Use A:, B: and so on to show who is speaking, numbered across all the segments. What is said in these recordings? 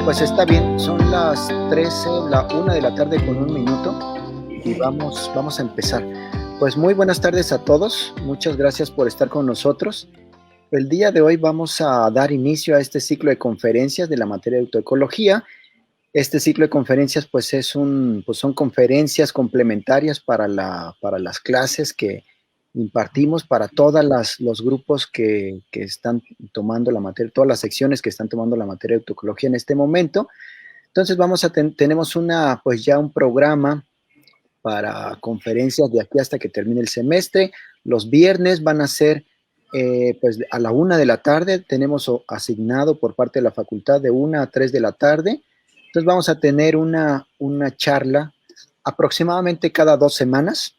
A: Pues está bien, son las 13, la 1 de la tarde con 1 minuto y vamos a empezar. Pues muy buenas tardes a todos, muchas gracias por estar con nosotros. El día de hoy vamos a dar inicio a este ciclo de conferencias de la materia de autoecología. Este ciclo de conferencias pues son conferencias complementarias para las clases que impartimos para todos los grupos que están tomando la materia, todas las secciones que están tomando la materia de autoecología en este momento. Entonces tenemos pues ya un programa para conferencias de aquí hasta que termine el semestre. Los viernes van a ser pues a la 1 de la tarde, tenemos asignado por parte de la facultad de 1 a 3 de la tarde. Entonces vamos a tener una charla aproximadamente cada 2 semanas,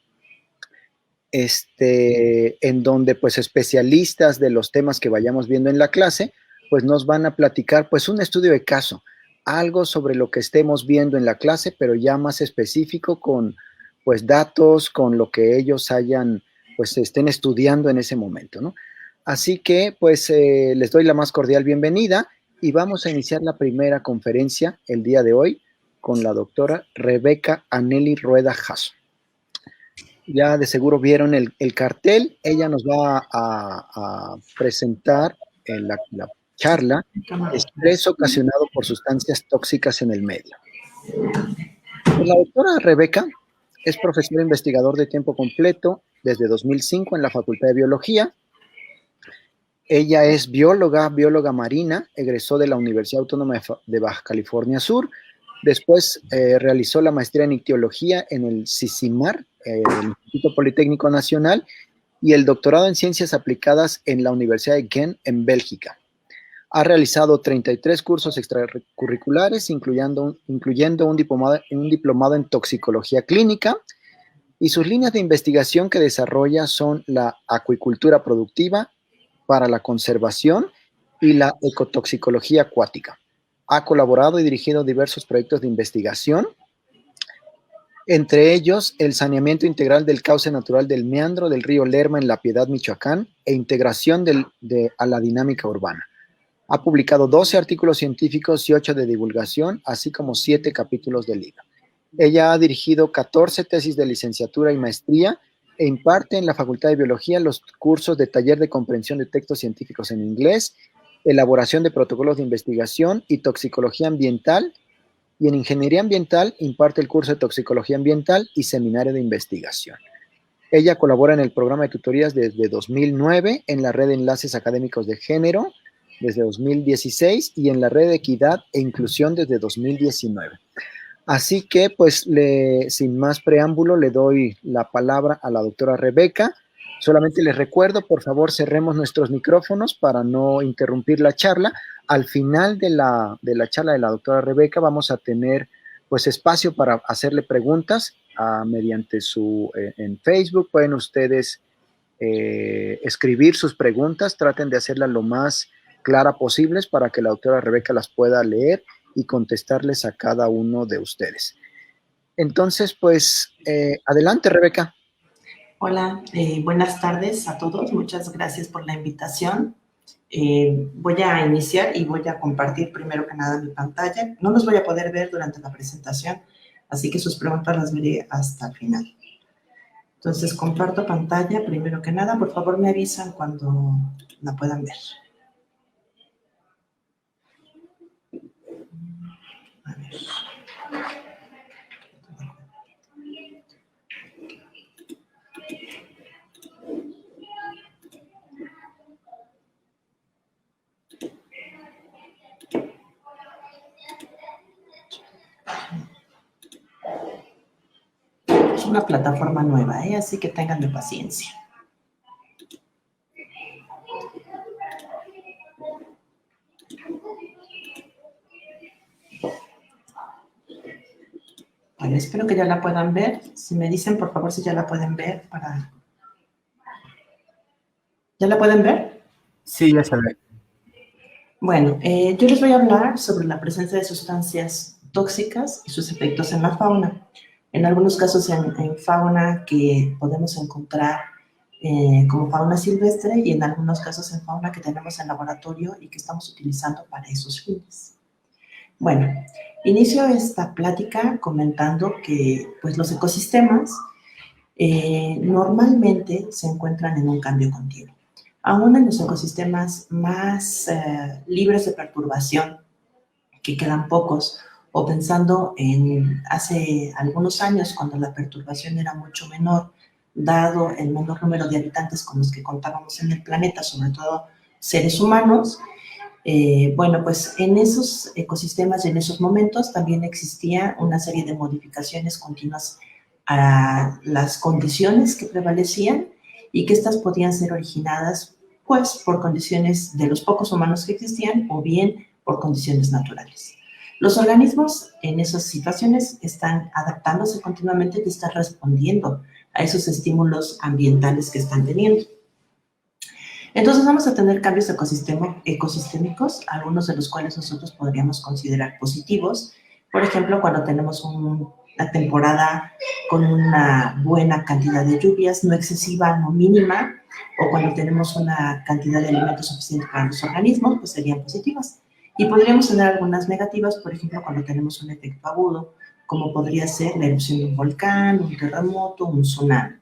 A: en donde pues especialistas de los temas que vayamos viendo en la clase, pues nos van a platicar pues un estudio de caso, algo sobre lo que estemos viendo en la clase, pero ya más específico con pues datos, con lo que ellos pues estén estudiando en ese momento, ¿no? Así que pues les doy la más cordial bienvenida y vamos a iniciar la primera conferencia el día de hoy con la doctora Rebeca Aneli Rueda Jasso. Ya de seguro vieron el cartel. Ella nos va a presentar en la charla estrés ocasionado por sustancias tóxicas en el medio. Pues la doctora Rebeca es profesora investigador de tiempo completo desde 2005 en la Facultad de Biología. Ella es bióloga marina, egresó de la Universidad Autónoma de Baja California Sur. Después realizó la maestría en ictiología en el CICIMAR, el Instituto Politécnico Nacional, y el doctorado en ciencias aplicadas en la Universidad de Ghent, en Bélgica. Ha realizado 33 cursos extracurriculares, incluyendo un diplomado en toxicología clínica, y sus líneas de investigación que desarrolla son la acuicultura productiva para la conservación y la ecotoxicología acuática. Ha colaborado y dirigido diversos proyectos de investigación, entre ellos el saneamiento integral del cauce natural del meandro del río Lerma en La Piedad, Michoacán, e integración a la dinámica urbana. Ha publicado 12 artículos científicos y 8 de divulgación, así como 7 capítulos de libro. Ella ha dirigido 14 tesis de licenciatura y maestría e imparte en la Facultad de Biología los cursos de taller de comprensión de textos científicos en inglés, elaboración de protocolos de investigación y toxicología ambiental, y en Ingeniería Ambiental imparte el curso de Toxicología Ambiental y Seminario de Investigación. Ella colabora en el programa de tutorías desde 2009, en la Red de Enlaces Académicos de Género desde 2016 y en la Red de Equidad e Inclusión desde 2019. Así que, pues, sin más preámbulo, le doy la palabra a la doctora Rebeca. Solamente les recuerdo, por favor, cerremos nuestros micrófonos para no interrumpir la charla. Al final de la charla de la doctora Rebeca vamos a tener, pues, espacio para hacerle preguntas mediante en Facebook. Pueden ustedes escribir sus preguntas, traten de hacerlas lo más clara posibles para que la doctora Rebeca las pueda leer y contestarles a cada uno de ustedes. Entonces, pues, adelante, Rebeca.
B: Hola, buenas tardes a todos. Muchas gracias por la invitación. Voy a iniciar y voy a compartir primero que nada mi pantalla. No los voy a poder ver durante la presentación, así que sus preguntas las veré hasta el final. Entonces, comparto pantalla primero que nada. Por favor, me avisan cuando la puedan ver. A ver. Es una plataforma nueva, así que tengan de paciencia. Bueno, espero que ya la puedan ver. Si me dicen, por favor, si ya la pueden ver para... ¿Ya la pueden ver?
C: Sí, ya se ve.
B: Bueno, yo les voy a hablar sobre la presencia de sustancias tóxicas y sus efectos en la fauna. En algunos casos en fauna que podemos encontrar como fauna silvestre y en algunos casos en fauna que tenemos en laboratorio y que estamos utilizando para esos fines. Bueno, inicio esta plática comentando que pues, los ecosistemas normalmente se encuentran en un cambio continuo. Aún en los ecosistemas más libres de perturbación, que quedan pocos, o pensando en hace algunos años cuando la perturbación era mucho menor, dado el menor número de habitantes con los que contábamos en el planeta, sobre todo seres humanos, bueno, pues en esos ecosistemas y en esos momentos también existía una serie de modificaciones continuas a las condiciones que prevalecían y que estas podían ser originadas pues por condiciones de los pocos humanos que existían o bien por condiciones naturales. Los organismos en esas situaciones están adaptándose continuamente y están respondiendo a esos estímulos ambientales que están teniendo. Entonces vamos a tener cambios ecosistémicos, algunos de los cuales nosotros podríamos considerar positivos. Por ejemplo, cuando tenemos una temporada con una buena cantidad de lluvias, no excesiva, no mínima, o cuando tenemos una cantidad de alimentos suficiente para los organismos, pues serían positivas. Y podríamos tener algunas negativas, por ejemplo, cuando tenemos un efecto agudo, como podría ser la erupción de un volcán, un terremoto, un tsunami.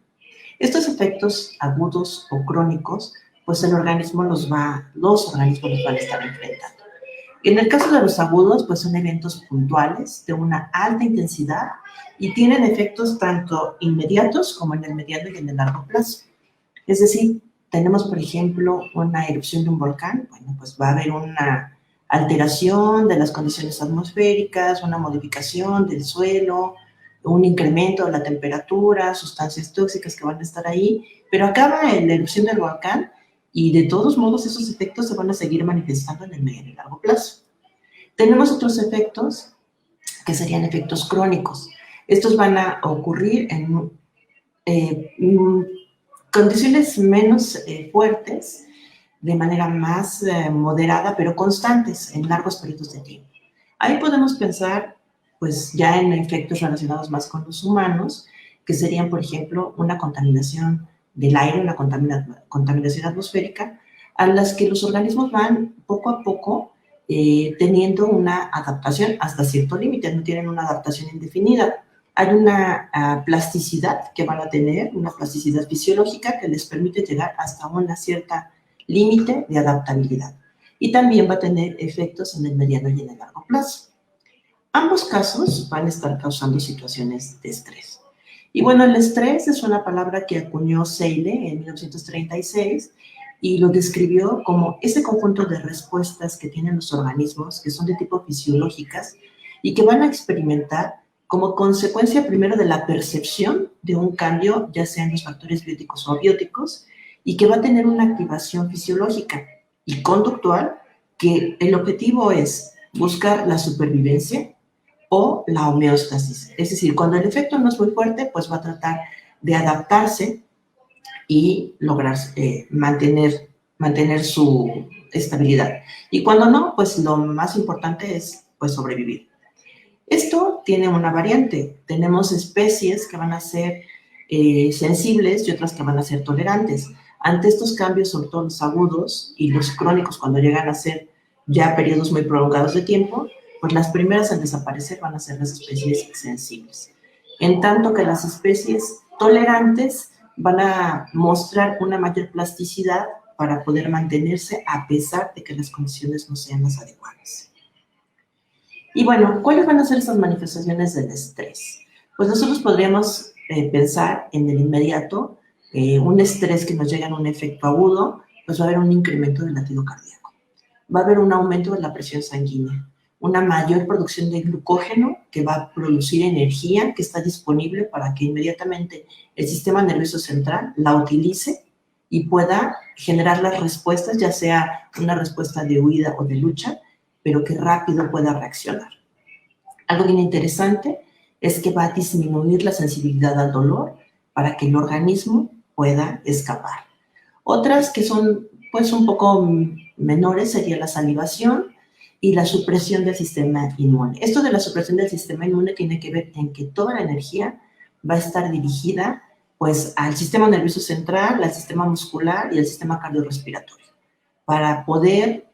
B: Estos efectos agudos o crónicos pues los organismos los van a estar enfrentando. En el caso de los agudos, pues son eventos puntuales de una alta intensidad y tienen efectos tanto inmediatos como en el mediano y en el largo plazo. Es decir, tenemos, por ejemplo, una erupción de un volcán, bueno, pues va a haber una alteración de las condiciones atmosféricas, una modificación del suelo, un incremento de la temperatura, sustancias tóxicas que van a estar ahí, pero acaba la erupción del volcán y de todos modos esos efectos se van a seguir manifestando en el mediano y largo plazo. Tenemos otros efectos que serían efectos crónicos. Estos van a ocurrir en condiciones menos fuertes, de manera más moderada, pero constantes en largos periodos de tiempo. Ahí podemos pensar, pues, ya en efectos relacionados más con los humanos, que serían, por ejemplo, una contaminación del aire, una contaminación atmosférica, a las que los organismos van poco a poco teniendo una adaptación hasta cierto límite, no tienen una adaptación indefinida. Hay una plasticidad que van a tener, una plasticidad fisiológica que les permite llegar hasta una cierta límite de adaptabilidad. Y también va a tener efectos en el mediano y en el largo plazo. Ambos casos van a estar causando situaciones de estrés. Y bueno, el estrés es una palabra que acuñó Seyle en 1936 y lo describió como ese conjunto de respuestas que tienen los organismos, que son de tipo fisiológicas y que van a experimentar como consecuencia primero de la percepción de un cambio, ya sea en los factores bióticos o abióticos, y que va a tener una activación fisiológica y conductual, que el objetivo es buscar la supervivencia o la homeostasis. Es decir, cuando el efecto no es muy fuerte, pues va a tratar de adaptarse y lograr mantener su estabilidad. Y cuando no, pues lo más importante es pues sobrevivir. Esto tiene una variante. Tenemos especies que van a ser sensibles y otras que van a ser tolerantes. Ante estos cambios, sobre todo los agudos y los crónicos, cuando llegan a ser ya periodos muy prolongados de tiempo, pues las primeras en desaparecer van a ser las especies sensibles. En tanto que las especies tolerantes van a mostrar una mayor plasticidad para poder mantenerse a pesar de que las condiciones no sean las adecuadas. Y bueno, ¿cuáles van a ser estas manifestaciones del estrés? Pues nosotros podríamos pensar en el inmediato, un estrés que nos llega en un efecto agudo, pues va a haber un incremento del latido cardíaco. Va a haber un aumento de la presión sanguínea, una mayor producción de glucógeno que va a producir energía que está disponible para que inmediatamente el sistema nervioso central la utilice y pueda generar las respuestas, ya sea una respuesta de huida o de lucha, pero que rápido pueda reaccionar. Algo bien interesante es que va a disminuir la sensibilidad al dolor para que el organismo pueda escapar. Otras que son pues un poco menores sería la salivación y la supresión del sistema inmune. Esto de la supresión del sistema inmune tiene que ver en que toda la energía va a estar dirigida pues al sistema nervioso central, al sistema muscular y al sistema cardiorrespiratorio, para poder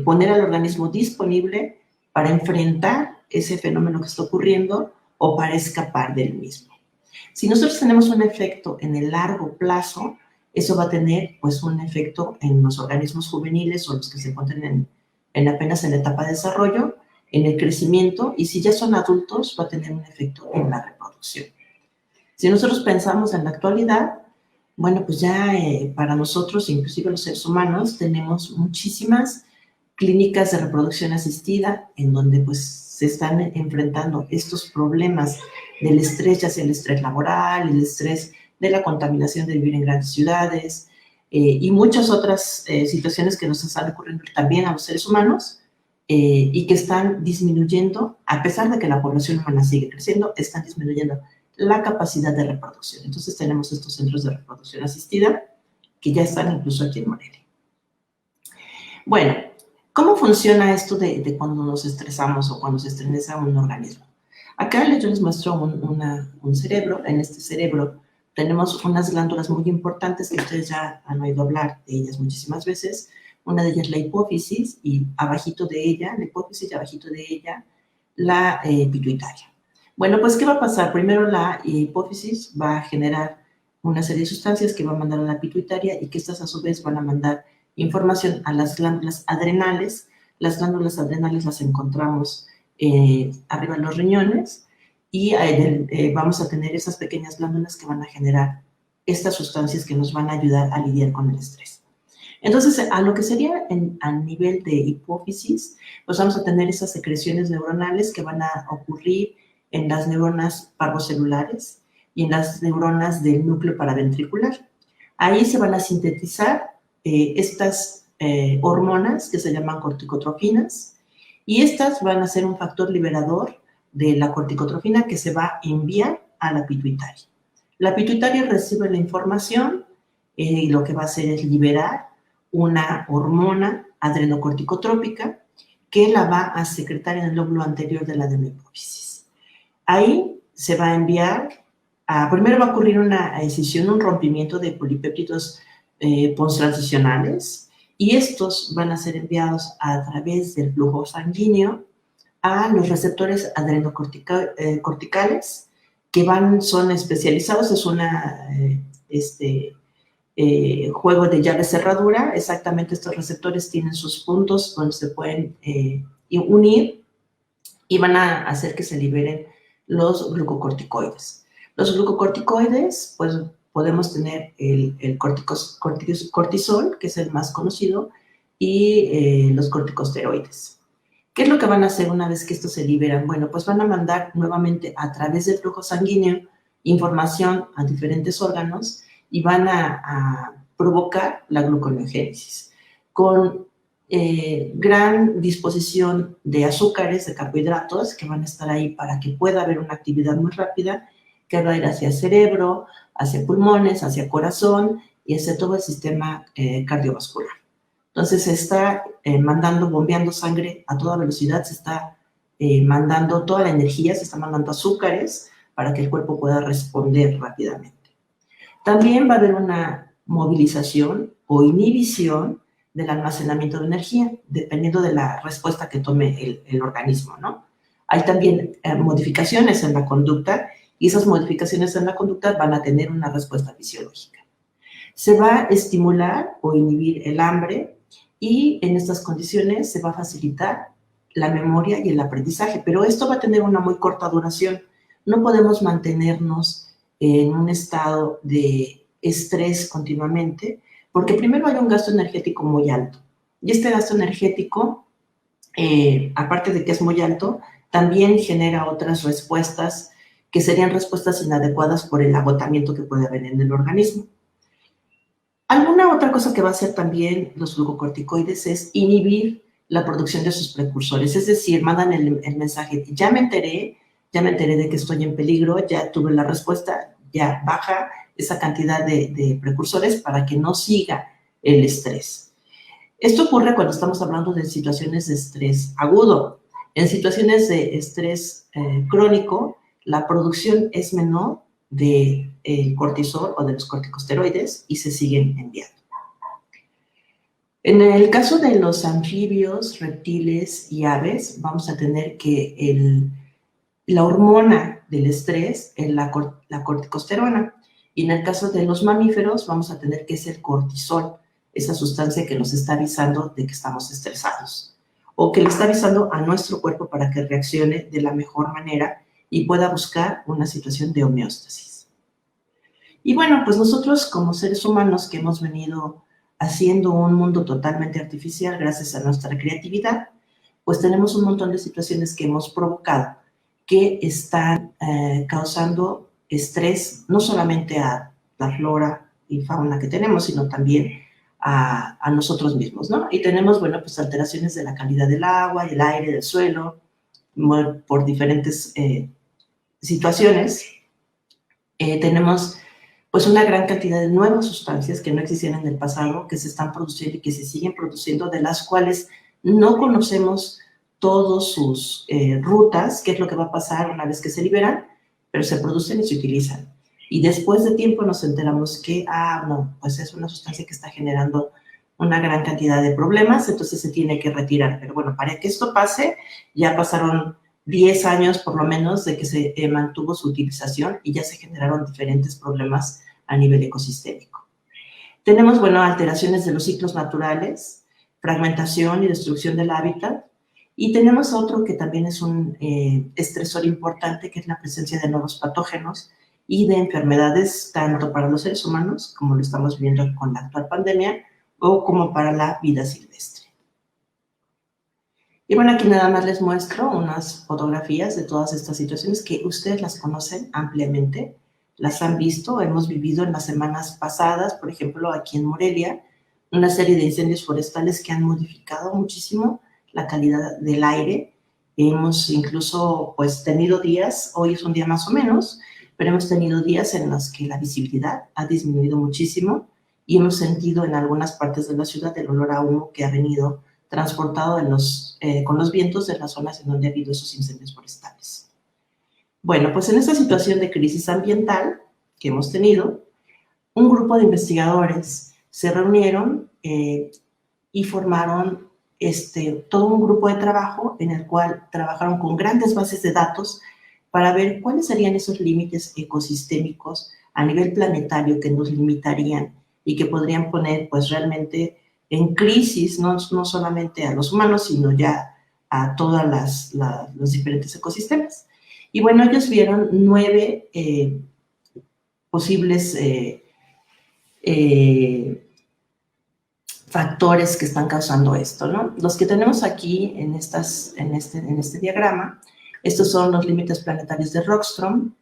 B: poner al organismo disponible para enfrentar ese fenómeno que está ocurriendo o para escapar del mismo. Si nosotros tenemos un efecto en el largo plazo, eso va a tener pues un efecto en los organismos juveniles o los que se encuentran apenas en la etapa de desarrollo, en el crecimiento, y si ya son adultos va a tener un efecto en la reproducción. Si nosotros pensamos en la actualidad, bueno, pues ya para nosotros, inclusive los seres humanos, tenemos muchísimas clínicas de reproducción asistida en donde pues se están enfrentando estos problemas del estrés, ya sea el estrés laboral, el estrés de la contaminación de vivir en grandes ciudades y muchas otras situaciones que nos están ocurriendo también a los seres humanos y que están disminuyendo, a pesar de que la población humana sigue creciendo, están disminuyendo la capacidad de reproducción. Entonces tenemos estos centros de reproducción asistida que ya están incluso aquí en Morelia. Bueno, ¿cómo funciona esto de cuando nos estresamos o cuando se estresa un organismo? Acá yo les muestro un cerebro. En este cerebro tenemos unas glándulas muy importantes que ustedes ya han oído hablar de ellas muchísimas veces. Una de ellas es la hipófisis y abajito de ella, la hipófisis y abajito de ella, la pituitaria. Bueno, pues, ¿qué va a pasar? Primero la hipófisis va a generar una serie de sustancias que va a mandar a la pituitaria y que estas a su vez van a mandar información a las glándulas adrenales. Las glándulas adrenales las encontramos arriba de los riñones y vamos a tener esas pequeñas glándulas que van a generar estas sustancias que nos van a ayudar a lidiar con el estrés. Entonces, a lo que sería a nivel de hipófisis, pues vamos a tener esas secreciones neuronales que van a ocurrir en las neuronas parvocelulares y en las neuronas del núcleo paraventricular. Ahí se van a sintetizar estas hormonas que se llaman corticotrofinas y estas van a ser un factor liberador de la corticotrofina que se va a enviar a la pituitaria. La pituitaria recibe la información y lo que va a hacer es liberar una hormona adrenocorticotrópica que la va a secretar en el lóbulo anterior de la adenohipófisis. Ahí se va a enviar, primero va a ocurrir una escisión, un rompimiento de polipéptidos posttransicionales y estos van a ser enviados a través del flujo sanguíneo a los receptores adrenocorticales que son especializados, es una juego de llave-cerradura. Exactamente, estos receptores tienen sus puntos donde se pueden unir y van a hacer que se liberen los glucocorticoides. Los glucocorticoides, pues podemos tener el cortisol, que es el más conocido, y los corticosteroides. ¿Qué es lo que van a hacer una vez que estos se liberan? Bueno, pues van a mandar nuevamente a través del flujo sanguíneo información a diferentes órganos y van a provocar la gluconeogénesis con gran disposición de azúcares, de carbohidratos que van a estar ahí para que pueda haber una actividad muy rápida que va a ir hacia el cerebro, hacia pulmones, hacia corazón y hacia todo el sistema cardiovascular. Entonces se está bombeando sangre a toda velocidad, se está mandando toda la energía, se está mandando azúcares para que el cuerpo pueda responder rápidamente. También va a haber una movilización o inhibición del almacenamiento de energía, dependiendo de la respuesta que tome el organismo, ¿no? Hay también modificaciones en la conducta y esas modificaciones en la conducta van a tener una respuesta fisiológica. Se va a estimular o inhibir el hambre y en estas condiciones se va a facilitar la memoria y el aprendizaje, pero esto va a tener una muy corta duración. No podemos mantenernos en un estado de estrés continuamente, porque primero hay un gasto energético muy alto. Y este gasto energético, aparte de que es muy alto, también genera otras respuestas que serían respuestas inadecuadas por el agotamiento que puede haber en el organismo. Alguna otra cosa que va a hacer también los glucocorticoides es inhibir la producción de sus precursores. Es decir, mandan el mensaje, ya me enteré de que estoy en peligro, ya tuve la respuesta, ya baja esa cantidad de precursores para que no siga el estrés. Esto ocurre cuando estamos hablando de situaciones de estrés agudo. En situaciones de estrés crónico, la producción es menor del cortisol o de los corticosteroides y se siguen enviando. En el caso de los anfibios, reptiles y aves, vamos a tener que la hormona del estrés es la corticosterona. Y en el caso de los mamíferos, vamos a tener que es el cortisol, esa sustancia que nos está avisando de que estamos estresados o que le está avisando a nuestro cuerpo para que reaccione de la mejor manera y pueda buscar una situación de homeostasis. Y bueno, pues nosotros como seres humanos que hemos venido haciendo un mundo totalmente artificial gracias a nuestra creatividad, pues tenemos un montón de situaciones que hemos provocado que están causando estrés no solamente a la flora y fauna que tenemos, sino también a nosotros mismos, ¿no? Y tenemos, bueno, pues alteraciones de la calidad del agua, del aire, del suelo, por diferentes situaciones. Tenemos pues una gran cantidad de nuevas sustancias que no existían en el pasado, que se están produciendo y que se siguen produciendo, de las cuales no conocemos todas sus rutas, qué es lo que va a pasar una vez que se liberan, pero se producen y se utilizan. Y después de tiempo nos enteramos que, no, pues es una sustancia que está generando una gran cantidad de problemas, entonces se tiene que retirar. Pero bueno, para que esto pase, ya pasaron 10 años por lo menos de que se mantuvo su utilización y ya se generaron diferentes problemas a nivel ecosistémico. Tenemos, bueno, alteraciones de los ciclos naturales, fragmentación y destrucción del hábitat, y tenemos otro que también es un estresor importante, que es la presencia de nuevos patógenos y de enfermedades, tanto para los seres humanos, como lo estamos viendo con la actual pandemia, o como para la vida silvestre. Y bueno, aquí nada más les muestro unas fotografías de todas estas situaciones que ustedes las conocen ampliamente, las han visto, hemos vivido en las semanas pasadas, por ejemplo, aquí en Morelia, una serie de incendios forestales que han modificado muchísimo la calidad del aire. Hemos incluso pues tenido días, hoy es un día más o menos, pero hemos tenido días en los que la visibilidad ha disminuido muchísimo y hemos sentido en algunas partes de la ciudad el olor a humo que ha venido transportado con los vientos de las zonas en donde ha habido esos incendios forestales. Bueno, pues en esta situación de crisis ambiental que hemos tenido, un grupo de investigadores se reunieron y formaron todo un grupo de trabajo en el cual trabajaron con grandes bases de datos para ver cuáles serían esos límites ecosistémicos a nivel planetario que nos limitarían y que podrían poner pues realmente en crisis no solamente a los humanos, sino ya a todos los diferentes ecosistemas. Y bueno, ellos vieron 9 posibles factores que están causando esto, ¿no? Los que tenemos aquí en este diagrama, estos son los límites planetarios de Rockström.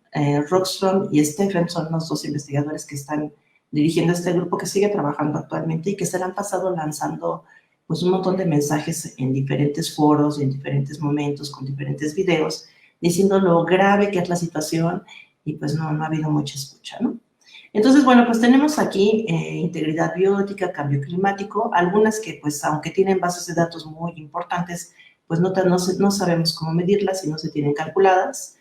B: Rockström y Stephen son los 2 investigadores que están dirigiendo este grupo, que sigue trabajando actualmente y que se le han pasado lanzando pues un montón de mensajes en diferentes foros, en diferentes momentos, con diferentes videos, diciendo lo grave que es la situación y pues no ha habido mucha escucha, ¿no? Entonces, bueno, pues tenemos aquí integridad biótica, cambio climático, algunas que pues aunque tienen bases de datos muy importantes, pues no sabemos cómo medirlas y no se tienen calculadas,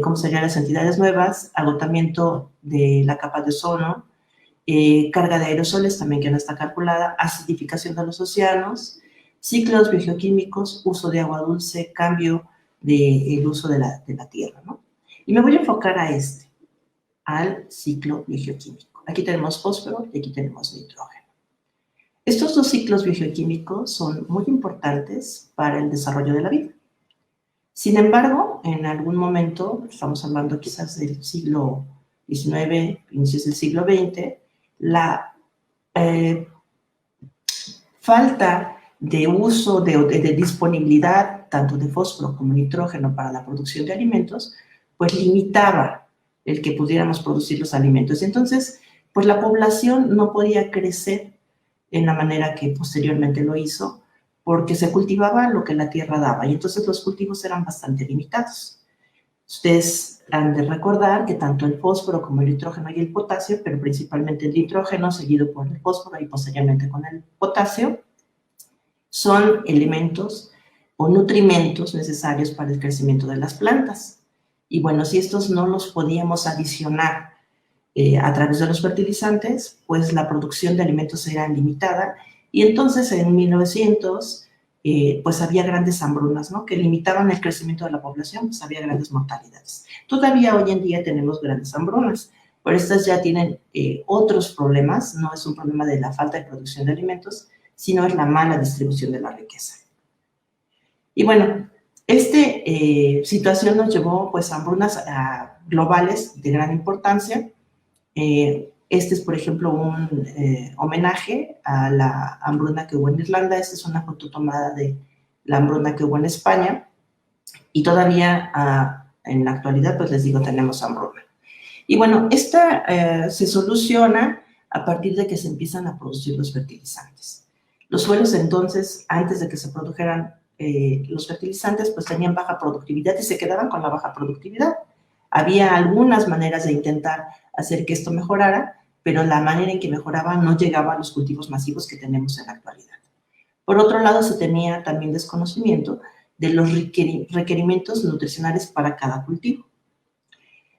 B: cómo serían las entidades nuevas, agotamiento de la capa de ozono, carga de aerosoles también que no está calculada, acidificación de los océanos, ciclos biogeoquímicos, uso de agua dulce, cambio del uso de la tierra, ¿no? Y me voy a enfocar al ciclo biogeoquímico. Aquí tenemos fósforo y aquí tenemos nitrógeno. Estos 2 ciclos biogeoquímicos son muy importantes para el desarrollo de la vida. Sin embargo, en algún momento, estamos hablando quizás del siglo XIX, inicios del siglo XX, la falta de uso, de disponibilidad tanto de fósforo como nitrógeno para la producción de alimentos, pues limitaba el que pudiéramos producir los alimentos. Entonces, pues la población no podía crecer en la manera que posteriormente lo hizo, porque se cultivaba lo que la tierra daba y entonces los cultivos eran bastante limitados. Ustedes han de recordar que tanto el fósforo como el nitrógeno y el potasio, pero principalmente el nitrógeno seguido por el fósforo y posteriormente con el potasio, son elementos o nutrimentos necesarios para el crecimiento de las plantas. Y bueno, si estos no los podíamos adicionar a través de los fertilizantes, pues la producción de alimentos era limitada y entonces en 1900 pues había grandes hambrunas, ¿no? Que limitaban el crecimiento de la población, pues había grandes mortalidades. Todavía hoy en día tenemos grandes hambrunas, pero estas ya tienen otros problemas, no es un problema de la falta de producción de alimentos, sino es la mala distribución de la riqueza. Y bueno, esta situación nos llevó pues a hambrunas globales de gran importancia. Este es, por ejemplo, un homenaje a la hambruna que hubo en Irlanda. Esta es una foto tomada de la hambruna que hubo en España. Y todavía en la actualidad, pues les digo, tenemos hambruna. Y bueno, esta se soluciona a partir de que se empiezan a producir los fertilizantes. Los suelos entonces, antes de que se produjeran los fertilizantes, pues tenían baja productividad y se quedaban con la baja productividad. Había algunas maneras de intentar hacer que esto mejorara, pero la manera en que mejoraba no llegaba a los cultivos masivos que tenemos en la actualidad. Por otro lado, se tenía también desconocimiento de los requerimientos nutricionales para cada cultivo.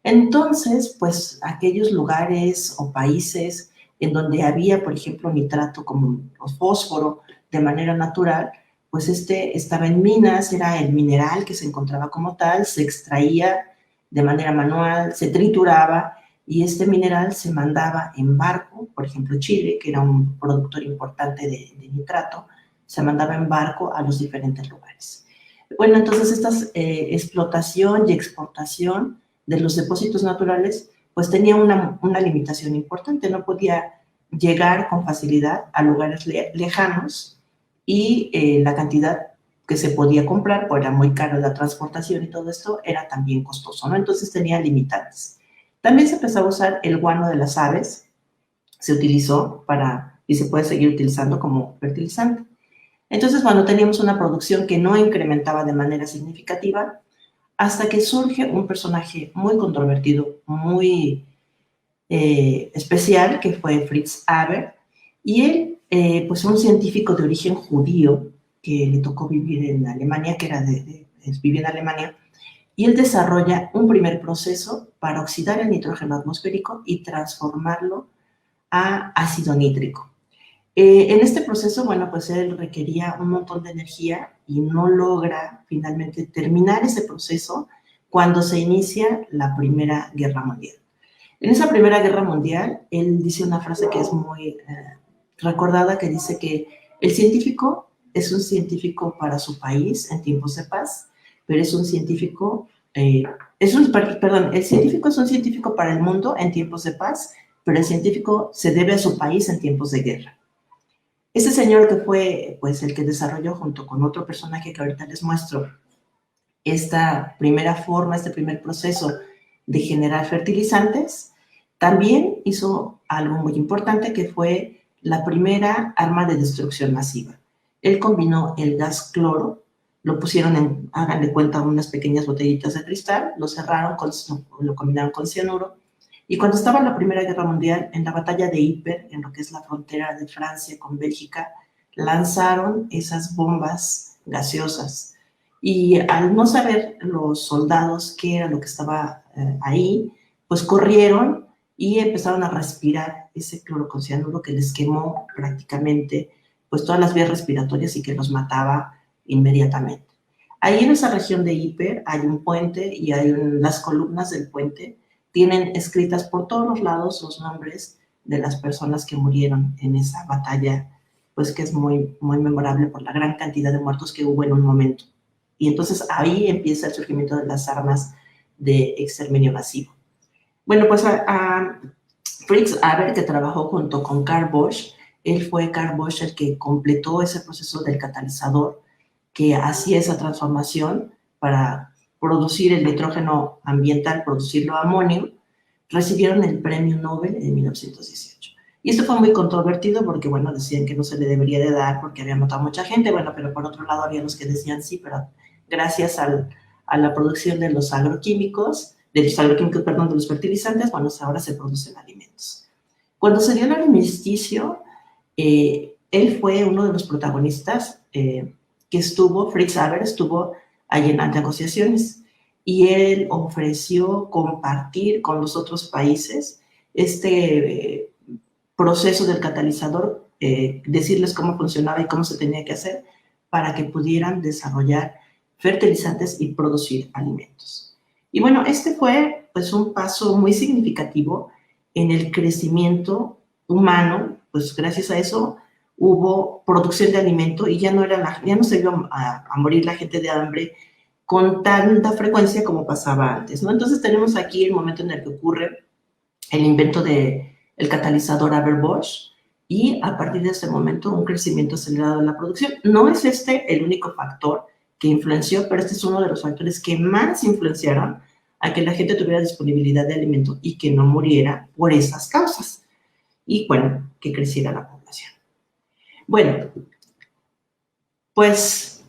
B: Entonces, pues aquellos lugares o países en donde había, por ejemplo, nitrato como el fósforo de manera natural, pues estaba en minas, era el mineral que se encontraba como tal, se extraía de manera manual, se trituraba y este mineral se mandaba en barco, por ejemplo Chile, que era un productor importante de nitrato, se mandaba en barco a los diferentes lugares. Bueno, entonces esta explotación y exportación de los depósitos naturales, pues tenía una limitación importante, no podía llegar con facilidad a lugares lejanos y la cantidad que se podía comprar, pues era muy caro la transportación y todo esto era también costoso, ¿no? Entonces tenía limitantes. También se empezó a usar el guano de las aves, se utilizó y se puede seguir utilizando como fertilizante. Entonces, bueno, teníamos una producción que no incrementaba de manera significativa hasta que surge un personaje muy controvertido, muy especial, que fue Fritz Haber, y él, pues un científico de origen judío, que le tocó vivir en Alemania, vivía en Alemania, y él desarrolla un primer proceso para oxidar el nitrógeno atmosférico y transformarlo a ácido nítrico. En este proceso, bueno, pues él requería un montón de energía y no logra finalmente terminar ese proceso cuando se inicia la Primera Guerra Mundial. En esa Primera Guerra Mundial, él dice una frase que es muy recordada, que dice que el científico es un científico para su país en tiempos de paz, pero es un científico, el científico es un científico para el mundo en tiempos de paz, pero el científico se debe a su país en tiempos de guerra. Este señor que fue pues, el que desarrolló junto con otro personaje que ahorita les muestro esta primera forma, este primer proceso de generar fertilizantes, también hizo algo muy importante que fue la primera arma de destrucción masiva. Él combinó el gas cloro, lo pusieron hagan de cuenta, unas pequeñas botellitas de cristal, lo cerraron, lo combinaron con cianuro. Y cuando estaba la Primera Guerra Mundial, en la batalla de Ypres, en lo que es la frontera de Francia con Bélgica, lanzaron esas bombas gaseosas. Y al no saber los soldados qué era lo que estaba ahí, pues corrieron y empezaron a respirar ese cloro con cianuro que les quemó prácticamente pues, todas las vías respiratorias y que los mataba inmediatamente. Ahí en esa región de Ypres hay un puente y hay las columnas del puente tienen escritas por todos los lados los nombres de las personas que murieron en esa batalla, pues que es muy, muy memorable por la gran cantidad de muertos que hubo en un momento. Y entonces ahí empieza el surgimiento de las armas de exterminio masivo. Bueno, pues a Fritz Haber, que trabajó junto con Carl Bosch, él fue Carl Bosch el que completó ese proceso del catalizador que hacía esa transformación para producir el nitrógeno ambiental, producirlo amonio, recibieron el premio Nobel en 1918. Y esto fue muy controvertido porque, bueno, decían que no se le debería de dar porque había matado a mucha gente, bueno, pero por otro lado había los que decían sí, pero gracias a la producción de los agroquímicos, perdón, de los fertilizantes, bueno, ahora se producen alimentos. Cuando se dio el armisticio, él fue uno de los protagonistas que estuvo, Fritz Haber estuvo allí en las negociaciones y él ofreció compartir con los otros países este proceso del catalizador, decirles cómo funcionaba y cómo se tenía que hacer para que pudieran desarrollar fertilizantes y producir alimentos. Y bueno, este fue pues un paso muy significativo en el crecimiento humano, pues gracias a eso hubo producción de alimento y ya no se iba a morir la gente de hambre con tanta frecuencia como pasaba antes, ¿no? Entonces tenemos aquí el momento en el que ocurre el invento del catalizador Haber-Bosch y a partir de ese momento un crecimiento acelerado de la producción. No es este el único factor que influenció, pero este es uno de los factores que más influenciaron a que la gente tuviera disponibilidad de alimento y que no muriera por esas causas. Y bueno, que creciera la población. Bueno, pues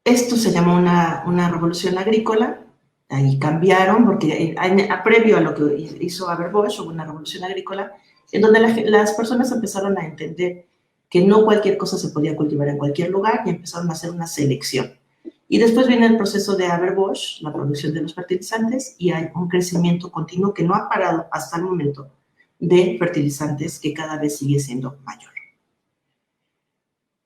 B: esto se llamó una revolución agrícola. Ahí cambiaron, porque previo a lo que hizo Haber-Bosch hubo una revolución agrícola en donde las personas empezaron a entender que no cualquier cosa se podía cultivar en cualquier lugar y empezaron a hacer una selección. Y después viene el proceso de Haber-Bosch, la producción de los fertilizantes, y hay un crecimiento continuo que no ha parado hasta el momento de fertilizantes que cada vez sigue siendo mayor.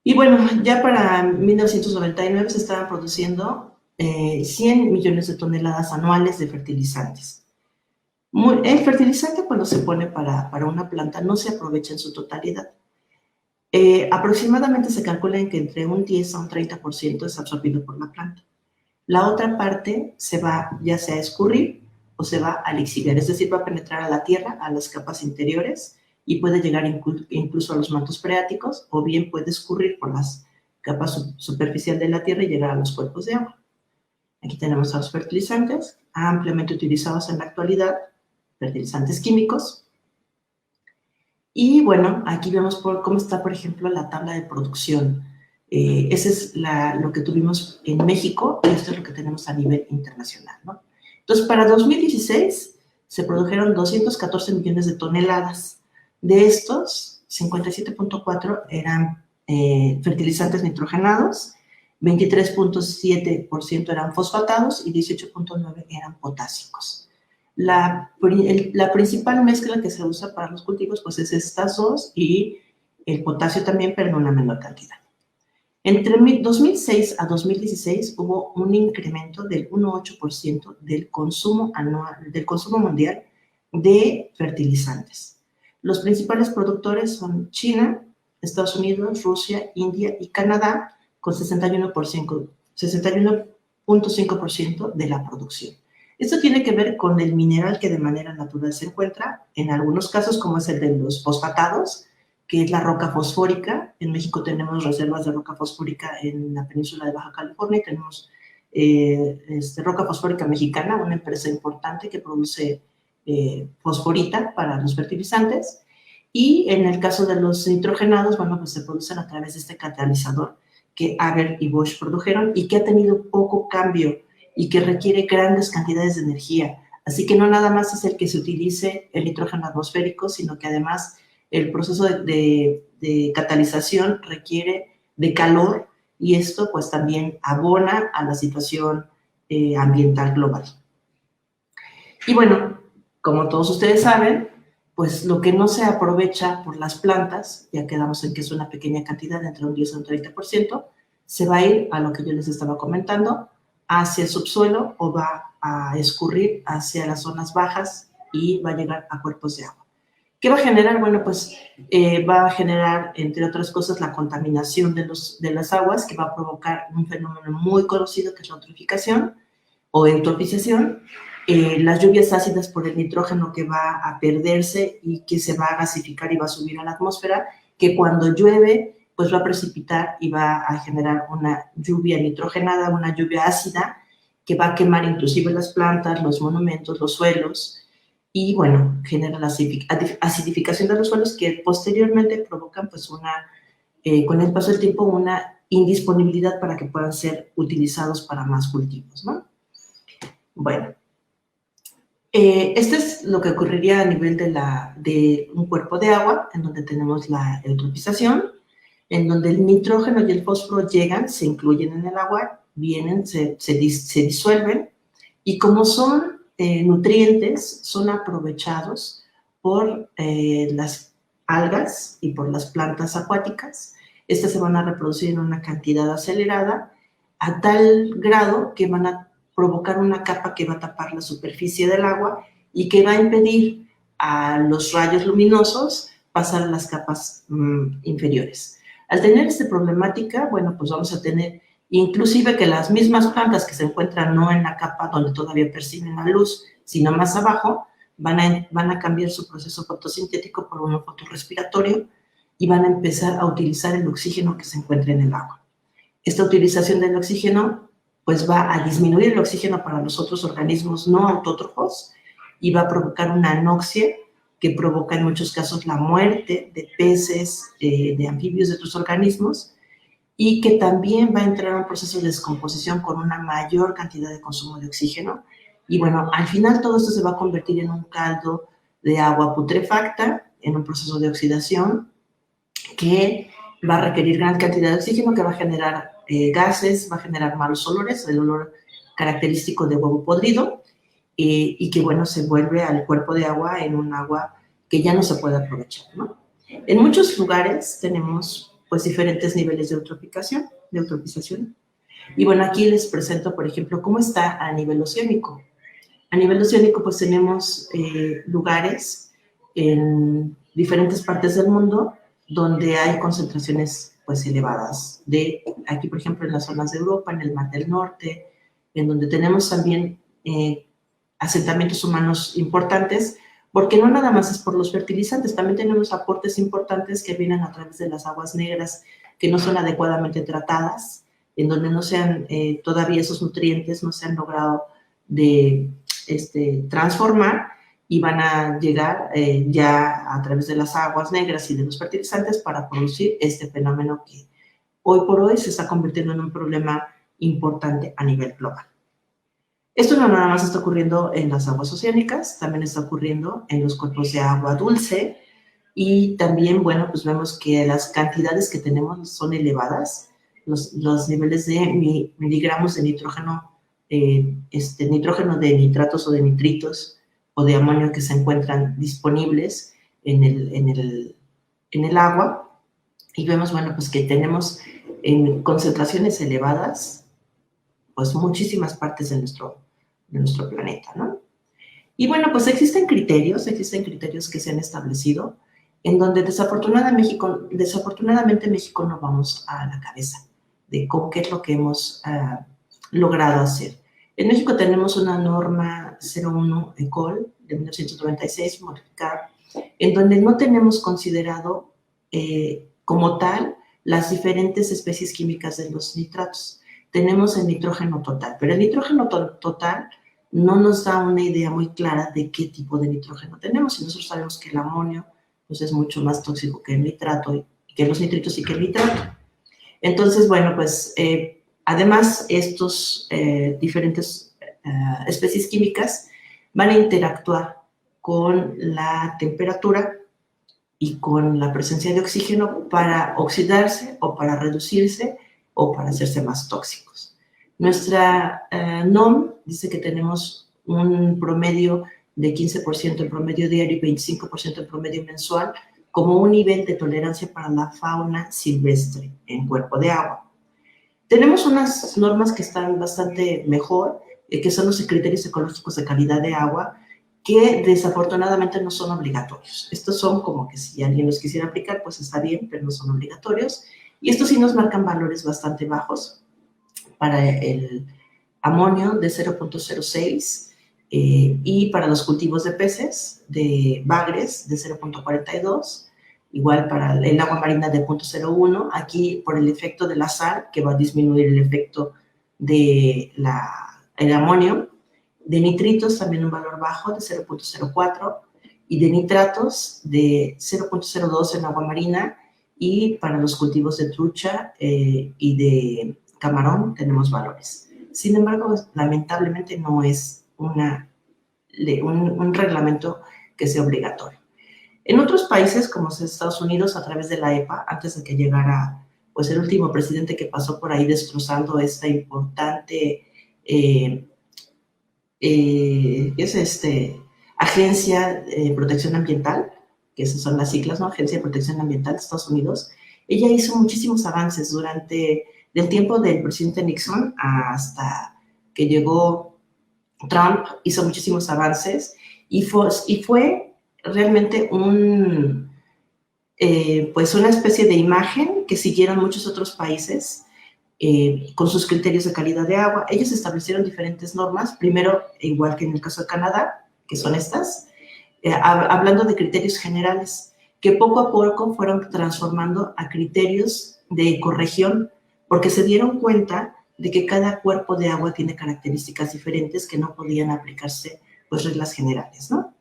B: Y bueno, ya para 1999 se estaban produciendo 100 millones de toneladas anuales de fertilizantes. El fertilizante cuando se pone para una planta no se aprovecha en su totalidad. Aproximadamente se calcula que entre un 10 a un 30% es absorbido por la planta. La otra parte se va ya sea a escurrir o se va a lixiviar, es decir, va a penetrar a la tierra, a las capas interiores y puede llegar incluso a los mantos freáticos o bien puede escurrir por las capas superficial de la tierra y llegar a los cuerpos de agua. Aquí tenemos a los fertilizantes, ampliamente utilizados en la actualidad, fertilizantes químicos. Y bueno, aquí vemos cómo está, por ejemplo, la tabla de producción. Ese es lo que tuvimos en México y esto es lo que tenemos a nivel internacional, ¿no? Entonces, para 2016 se produjeron 214 millones de toneladas. De estos, 57.4 eran fertilizantes nitrogenados, 23.7% eran fosfatados y 18.9 eran potásicos. La principal mezcla que se usa para los cultivos pues es estas dos y el potasio también, pero en una menor cantidad. Entre 2006 a 2016 hubo un incremento del 1,8% del consumo mundial de fertilizantes. Los principales productores son China, Estados Unidos, Rusia, India y Canadá, con 61.5% de la producción. Esto tiene que ver con el mineral que de manera natural se encuentra, en algunos casos como es el de los fosfatados, que es la roca fosfórica. En México tenemos reservas de roca fosfórica en la península de Baja California, tenemos roca fosfórica mexicana, una empresa importante que produce fosforita para los fertilizantes, y en el caso de los nitrogenados, bueno, pues se producen a través de este catalizador que Haber y Bosch produjeron y que ha tenido poco cambio y que requiere grandes cantidades de energía. Así que no nada más es el que se utilice el nitrógeno atmosférico, sino que además el proceso de catalización requiere de calor y esto pues también abona a la situación ambiental global. Y bueno, como todos ustedes saben, pues lo que no se aprovecha por las plantas, ya quedamos en que es una pequeña cantidad, entre un 10 a un 30%, se va a ir a lo que yo les estaba comentando, hacia el subsuelo o va a escurrir hacia las zonas bajas y va a llegar a cuerpos de agua. ¿Qué va a generar? Bueno, pues va a generar, entre otras cosas, la contaminación de las aguas, que va a provocar un fenómeno muy conocido que es la eutroficación o eutrofización, las lluvias ácidas por el nitrógeno que va a perderse y que se va a gasificar y va a subir a la atmósfera, que cuando llueve pues va a precipitar y va a generar una lluvia nitrogenada, una lluvia ácida, que va a quemar inclusive las plantas, los monumentos, los suelos. y, bueno, genera la acidificación de los suelos que posteriormente provocan, pues, con el paso del tiempo, una indisponibilidad para que puedan ser utilizados para más cultivos, ¿no? Bueno, esto es lo que ocurriría a nivel de un cuerpo de agua, en donde tenemos la eutrofización, en donde el nitrógeno y el fósforo llegan, se incluyen en el agua, vienen, se disuelven, y como son nutrientes, son aprovechados por las algas y por las plantas acuáticas. Estas se van a reproducir en una cantidad acelerada, a tal grado que van a provocar una capa que va a tapar la superficie del agua y que va a impedir a los rayos luminosos pasar a las capas inferiores. Al tener esta problemática, bueno, pues vamos a tener inclusive que las mismas plantas que se encuentran no en la capa donde todavía perciben la luz, sino más abajo, van a cambiar su proceso fotosintético por uno fotorrespiratorio y van a empezar a utilizar el oxígeno que se encuentra en el agua. Esta utilización del oxígeno pues va a disminuir el oxígeno para los otros organismos no autótrofos y va a provocar una anoxia que provoca en muchos casos la muerte de peces, de anfibios, de otros organismos, y que también va a entrar a un proceso de descomposición con una mayor cantidad de consumo de oxígeno. Y bueno, al final todo esto se va a convertir en un caldo de agua putrefacta, en un proceso de oxidación que va a requerir gran cantidad de oxígeno, que va a generar gases, va a generar malos olores, el olor característico de huevo podrido, y que, bueno, se vuelve al cuerpo de agua en un agua que ya no se puede aprovechar, ¿no? En muchos lugares tenemos, pues, diferentes niveles de eutrofización. Y, bueno, aquí les presento, por ejemplo, cómo está a nivel oceánico. A nivel oceánico, pues, tenemos lugares en diferentes partes del mundo donde hay concentraciones, pues, elevadas. Aquí, por ejemplo, en las zonas de Europa, en el Mar del Norte, en donde tenemos también asentamientos humanos importantes, porque no nada más es por los fertilizantes, también tenemos aportes importantes que vienen a través de las aguas negras que no son adecuadamente tratadas, en donde no sean todavía esos nutrientes no se han logrado de transformar, y van a llegar ya a través de las aguas negras y de los fertilizantes para producir este fenómeno que hoy por hoy se está convirtiendo en un problema importante a nivel global. Esto no nada más está ocurriendo en las aguas oceánicas, también está ocurriendo en los cuerpos de agua dulce, y también, bueno, pues vemos que las cantidades que tenemos son elevadas, los niveles de miligramos de nitrógeno, nitrógeno de nitratos o de nitritos o de amonio que se encuentran disponibles en el agua, y vemos, bueno, pues que tenemos en concentraciones elevadas, pues muchísimas partes de nuestro planeta, ¿no? Y, bueno, pues existen criterios que se han establecido en donde desafortunadamente México no vamos a la cabeza de qué es lo que hemos logrado hacer. En México tenemos una norma 01 ECOL de 1996 modificada, en donde no tenemos considerado como tal las diferentes especies químicas de los nitratos. Tenemos el nitrógeno total, pero el nitrógeno total no nos da una idea muy clara de qué tipo de nitrógeno tenemos. Y nosotros sabemos que el amonio, pues, es mucho más tóxico que el nitrato, y que los nitritos y que el nitrato. Entonces, bueno, pues además estos diferentes especies químicas van a interactuar con la temperatura y con la presencia de oxígeno para oxidarse o para reducirse o para hacerse más tóxicos. Nuestra NOM dice que tenemos un promedio de 15% en promedio diario y 25% en promedio mensual como un nivel de tolerancia para la fauna silvestre en cuerpo de agua. Tenemos unas normas que están bastante mejor, que son los criterios ecológicos de calidad de agua, que desafortunadamente no son obligatorios. Estos son como que si alguien los quisiera aplicar, pues está bien, pero no son obligatorios. Y estos sí nos marcan valores bastante bajos para el amonio de 0.06 y para los cultivos de peces, de bagres, de 0.42, igual para el agua marina de 0.01, aquí por el efecto de la sal, que va a disminuir el efecto del amonio, de nitritos también un valor bajo de 0.04 y de nitratos de 0.02 en agua marina, y para los cultivos de trucha y de camarón tenemos valores. Sin embargo, lamentablemente no es un reglamento que sea obligatorio. En otros países, como Estados Unidos, a través de la EPA, antes de que llegara pues, el último presidente que pasó por ahí destrozando esta importante Agencia de Protección Ambiental, que esas son las siglas, ¿no? Agencia de Protección Ambiental de Estados Unidos. Ella hizo muchísimos avances durante el tiempo del presidente Nixon hasta que llegó Trump, hizo muchísimos avances y fue realmente pues una especie de imagen que siguieron muchos otros países con sus criterios de calidad de agua. Ellos establecieron diferentes normas, primero, igual que en el caso de Canadá, que son estas, hablando de criterios generales, que poco a poco fueron transformando a criterios de ecorregión, porque se dieron cuenta de que cada cuerpo de agua tiene características diferentes que no podían aplicarse, pues, reglas generales, ¿no?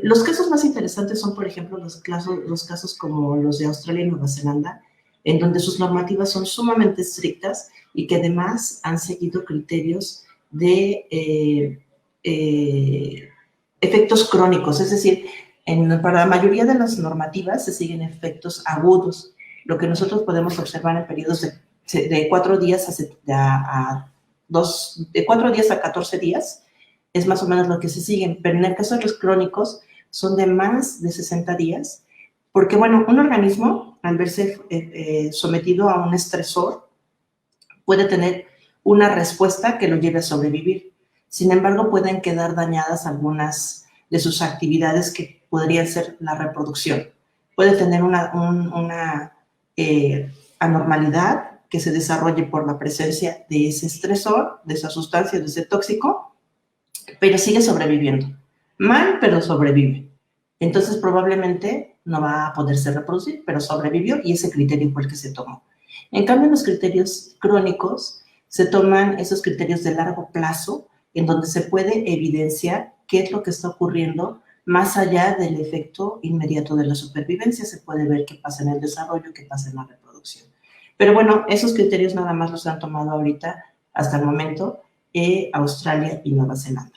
B: Los casos más interesantes son, por ejemplo, los casos como los de Australia y Nueva Zelanda, en donde sus normativas son sumamente estrictas y que además han seguido criterios de efectos crónicos, es decir, para la mayoría de las normativas se siguen efectos agudos, lo que nosotros podemos observar en periodos de 4 días de 4 días a 14 días, es más o menos lo que se siguen, pero en el caso de los crónicos son de más de 60 días, porque, bueno, un organismo, al verse sometido a un estresor, puede tener una respuesta que lo lleve a sobrevivir. Sin embargo, pueden quedar dañadas algunas de sus actividades que podrían ser la reproducción. Puede tener una anormalidad que se desarrolle por la presencia de ese estresor, de esa sustancia, de ese tóxico, pero sigue sobreviviendo. Mal, pero sobrevive. Entonces, probablemente no va a poderse reproducir, pero sobrevivió y ese criterio fue el que se tomó. En cambio, en los criterios crónicos se toman esos criterios de largo plazo, en donde se puede evidenciar qué es lo que está ocurriendo más allá del efecto inmediato de la supervivencia. Se puede ver qué pasa en el desarrollo, qué pasa en la reproducción. Pero bueno, esos criterios nada más los han tomado ahorita, hasta el momento, Australia y Nueva Zelanda.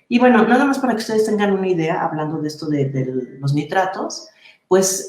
B: Y bueno, nada más para que ustedes tengan una idea, hablando de esto de los nitratos, pues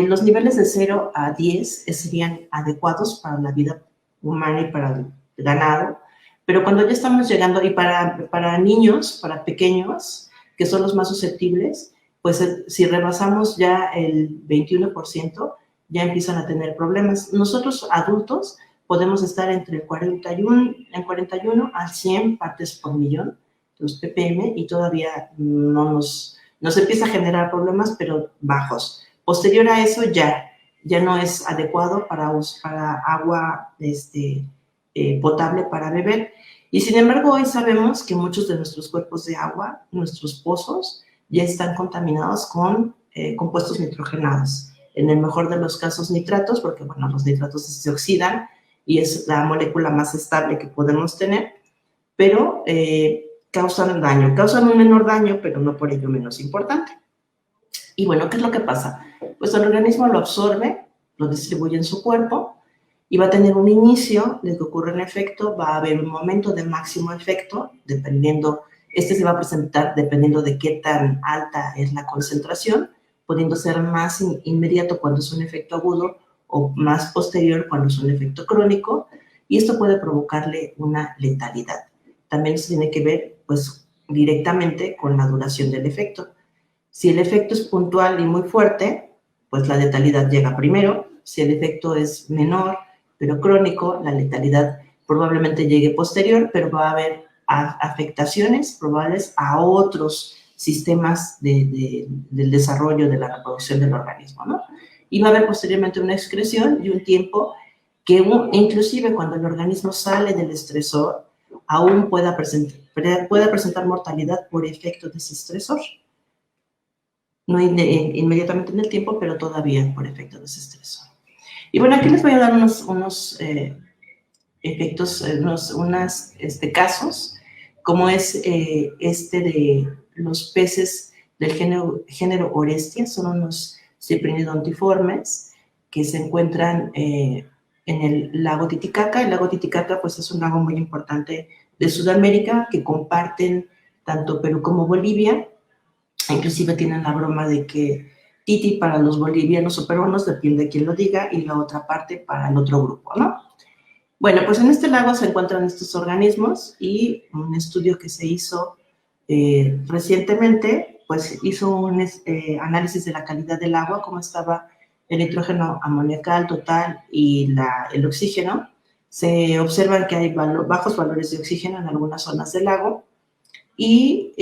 B: los niveles de 0 a 10 serían adecuados para la vida humana y para el ganado, pero cuando ya estamos llegando, y para niños, para pequeños, que son los más susceptibles, pues si rebasamos ya el 21%, ya empiezan a tener problemas. Nosotros adultos podemos estar entre 41 a 100 partes por millón, los ppm, y todavía no nos empieza a generar problemas, pero bajos. Posterior a eso ya no es adecuado para agua potable para beber. Y sin embargo, hoy sabemos que muchos de nuestros cuerpos de agua, nuestros pozos, ya están contaminados con compuestos nitrogenados. En el mejor de los casos, nitratos, porque bueno, los nitratos se oxidan y es la molécula más estable que podemos tener, pero causan un menor daño, pero no por ello menos importante. Y bueno, ¿qué es lo que pasa? Pues el organismo lo absorbe, lo distribuye en su cuerpo y va a tener un inicio de que ocurre un efecto, va a haber un momento de máximo efecto, dependiendo, se va a presentar dependiendo de qué tan alta es la concentración, pudiendo ser más inmediato cuando es un efecto agudo o más posterior cuando es un efecto crónico, y esto puede provocarle una letalidad. También se tiene que ver, pues, directamente con la duración del efecto. Si el efecto es puntual y muy fuerte, pues la letalidad llega primero. Si el efecto es menor, pero crónico, la letalidad probablemente llegue posterior, pero va a haber afectaciones probables a otros sistemas del desarrollo de la reproducción del organismo, ¿no? Y va a haber posteriormente una excreción y un tiempo que inclusive cuando el organismo sale del estresor, aún pueda presentar mortalidad por efecto de ese estresor. No inmediatamente en el tiempo, pero todavía por efecto de ese estresor. Y bueno, aquí les voy a dar unos efectos, unos casos como es este de los peces del género Orestia, son unos ciprinodontiformes que se encuentran en el lago Titicaca. El lago Titicaca pues es un lago muy importante de Sudamérica que comparten tanto Perú como Bolivia. Inclusive tienen la broma de que Titi para los bolivianos o peruanos, depende de quién lo diga, y la otra parte para el otro grupo, ¿no? Bueno, pues en este lago se encuentran estos organismos y un estudio que se hizo recientemente, pues hizo un análisis de la calidad del agua, cómo estaba el nitrógeno amoniacal total y el oxígeno. Se observan que hay bajos valores de oxígeno en algunas zonas del lago y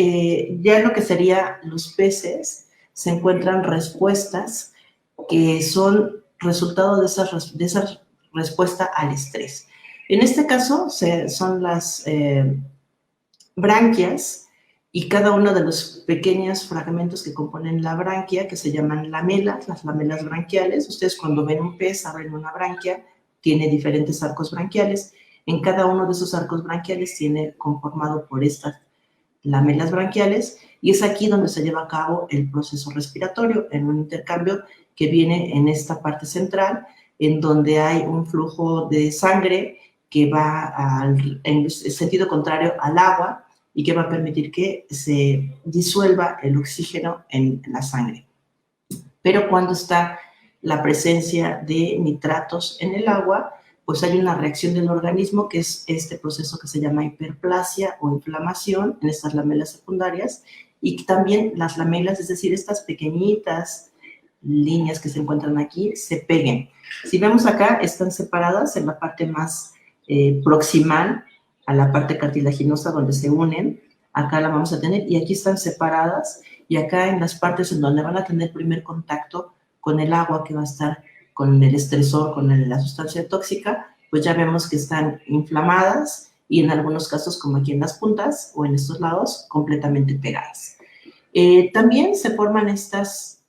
B: ya en lo que serían los peces se encuentran respuestas que son resultado de esa respuesta al estrés. En este caso son las branquias y cada uno de los pequeños fragmentos que componen la branquia, que se llaman lamelas, las lamelas branquiales. Ustedes cuando ven un pez, abren una branquia, tiene diferentes arcos branquiales. En cada uno de esos arcos branquiales tiene conformado por estas lamelas branquiales, y es aquí donde se lleva a cabo el proceso respiratorio, en un intercambio que viene en esta parte central, en donde hay un flujo de sangre que va en sentido contrario al agua y que va a permitir que se disuelva el oxígeno en la sangre. Pero cuando está la presencia de nitratos en el agua, pues hay una reacción del organismo, que es este proceso que se llama hiperplasia o inflamación en estas lamelas secundarias, y también las lamelas, es decir, estas pequeñitas líneas que se encuentran aquí, se peguen. Si vemos acá, están separadas en la parte más proximal a la parte cartilaginosa donde se unen. Acá la vamos a tener, y aquí están separadas, y acá en las partes en donde van a tener primer contacto con el agua que va a estar con el estresor, con la sustancia tóxica, pues ya vemos que están inflamadas y en algunos casos, como aquí en las puntas o en estos lados, completamente pegadas. También se forman estas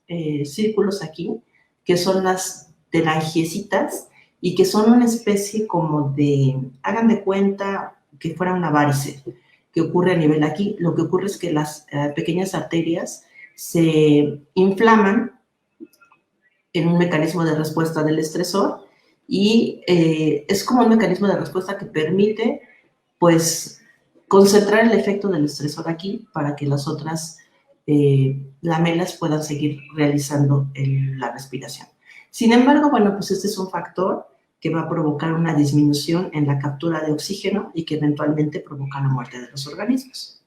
B: círculos aquí, que son las telangiecitas y que son una especie como de, hagan de cuenta que fuera una varice que ocurre a nivel aquí. Lo que ocurre es que las pequeñas arterias se inflaman en un mecanismo de respuesta del estresor, y es como un mecanismo de respuesta que permite, pues, concentrar el efecto del estresor aquí para que las otras lamelas puedan seguir realizando la respiración. Sin embargo, bueno, pues este es un factor que va a provocar una disminución en la captura de oxígeno y que eventualmente provoca la muerte de los organismos.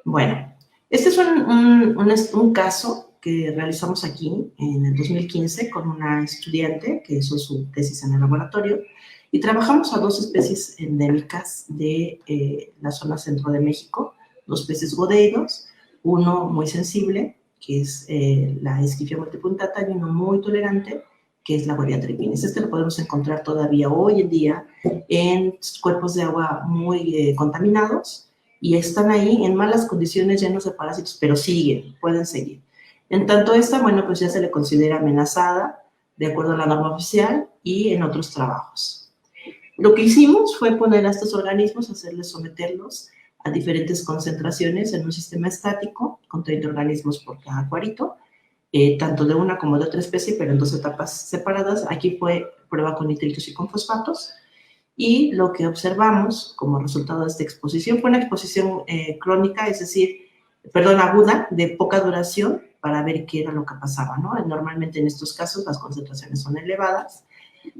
B: Bueno, este es un caso que realizamos aquí en el 2015 con una estudiante que hizo su tesis en el laboratorio, y trabajamos a dos especies endémicas de la zona centro de México, dos peces godeidos, uno muy sensible, que es la Eschyphia multipunctata, y uno muy tolerante, que es la Goria tripinis. Este lo podemos encontrar todavía hoy en día en cuerpos de agua muy contaminados, y están ahí en malas condiciones, llenos de parásitos, pero siguen, pueden seguir. En tanto esta, bueno, pues ya se le considera amenazada de acuerdo a la norma oficial y en otros trabajos. Lo que hicimos fue poner a estos organismos, someterlos a diferentes concentraciones en un sistema estático con 30 organismos por cada acuarito, tanto de una como de otra especie, pero en dos etapas separadas. Aquí fue prueba con nitritos y con fosfatos, y lo que observamos como resultado de esta exposición fue una exposición crónica, es decir, aguda, de poca duración, para ver qué era lo que pasaba, ¿no? Normalmente en estos casos las concentraciones son elevadas,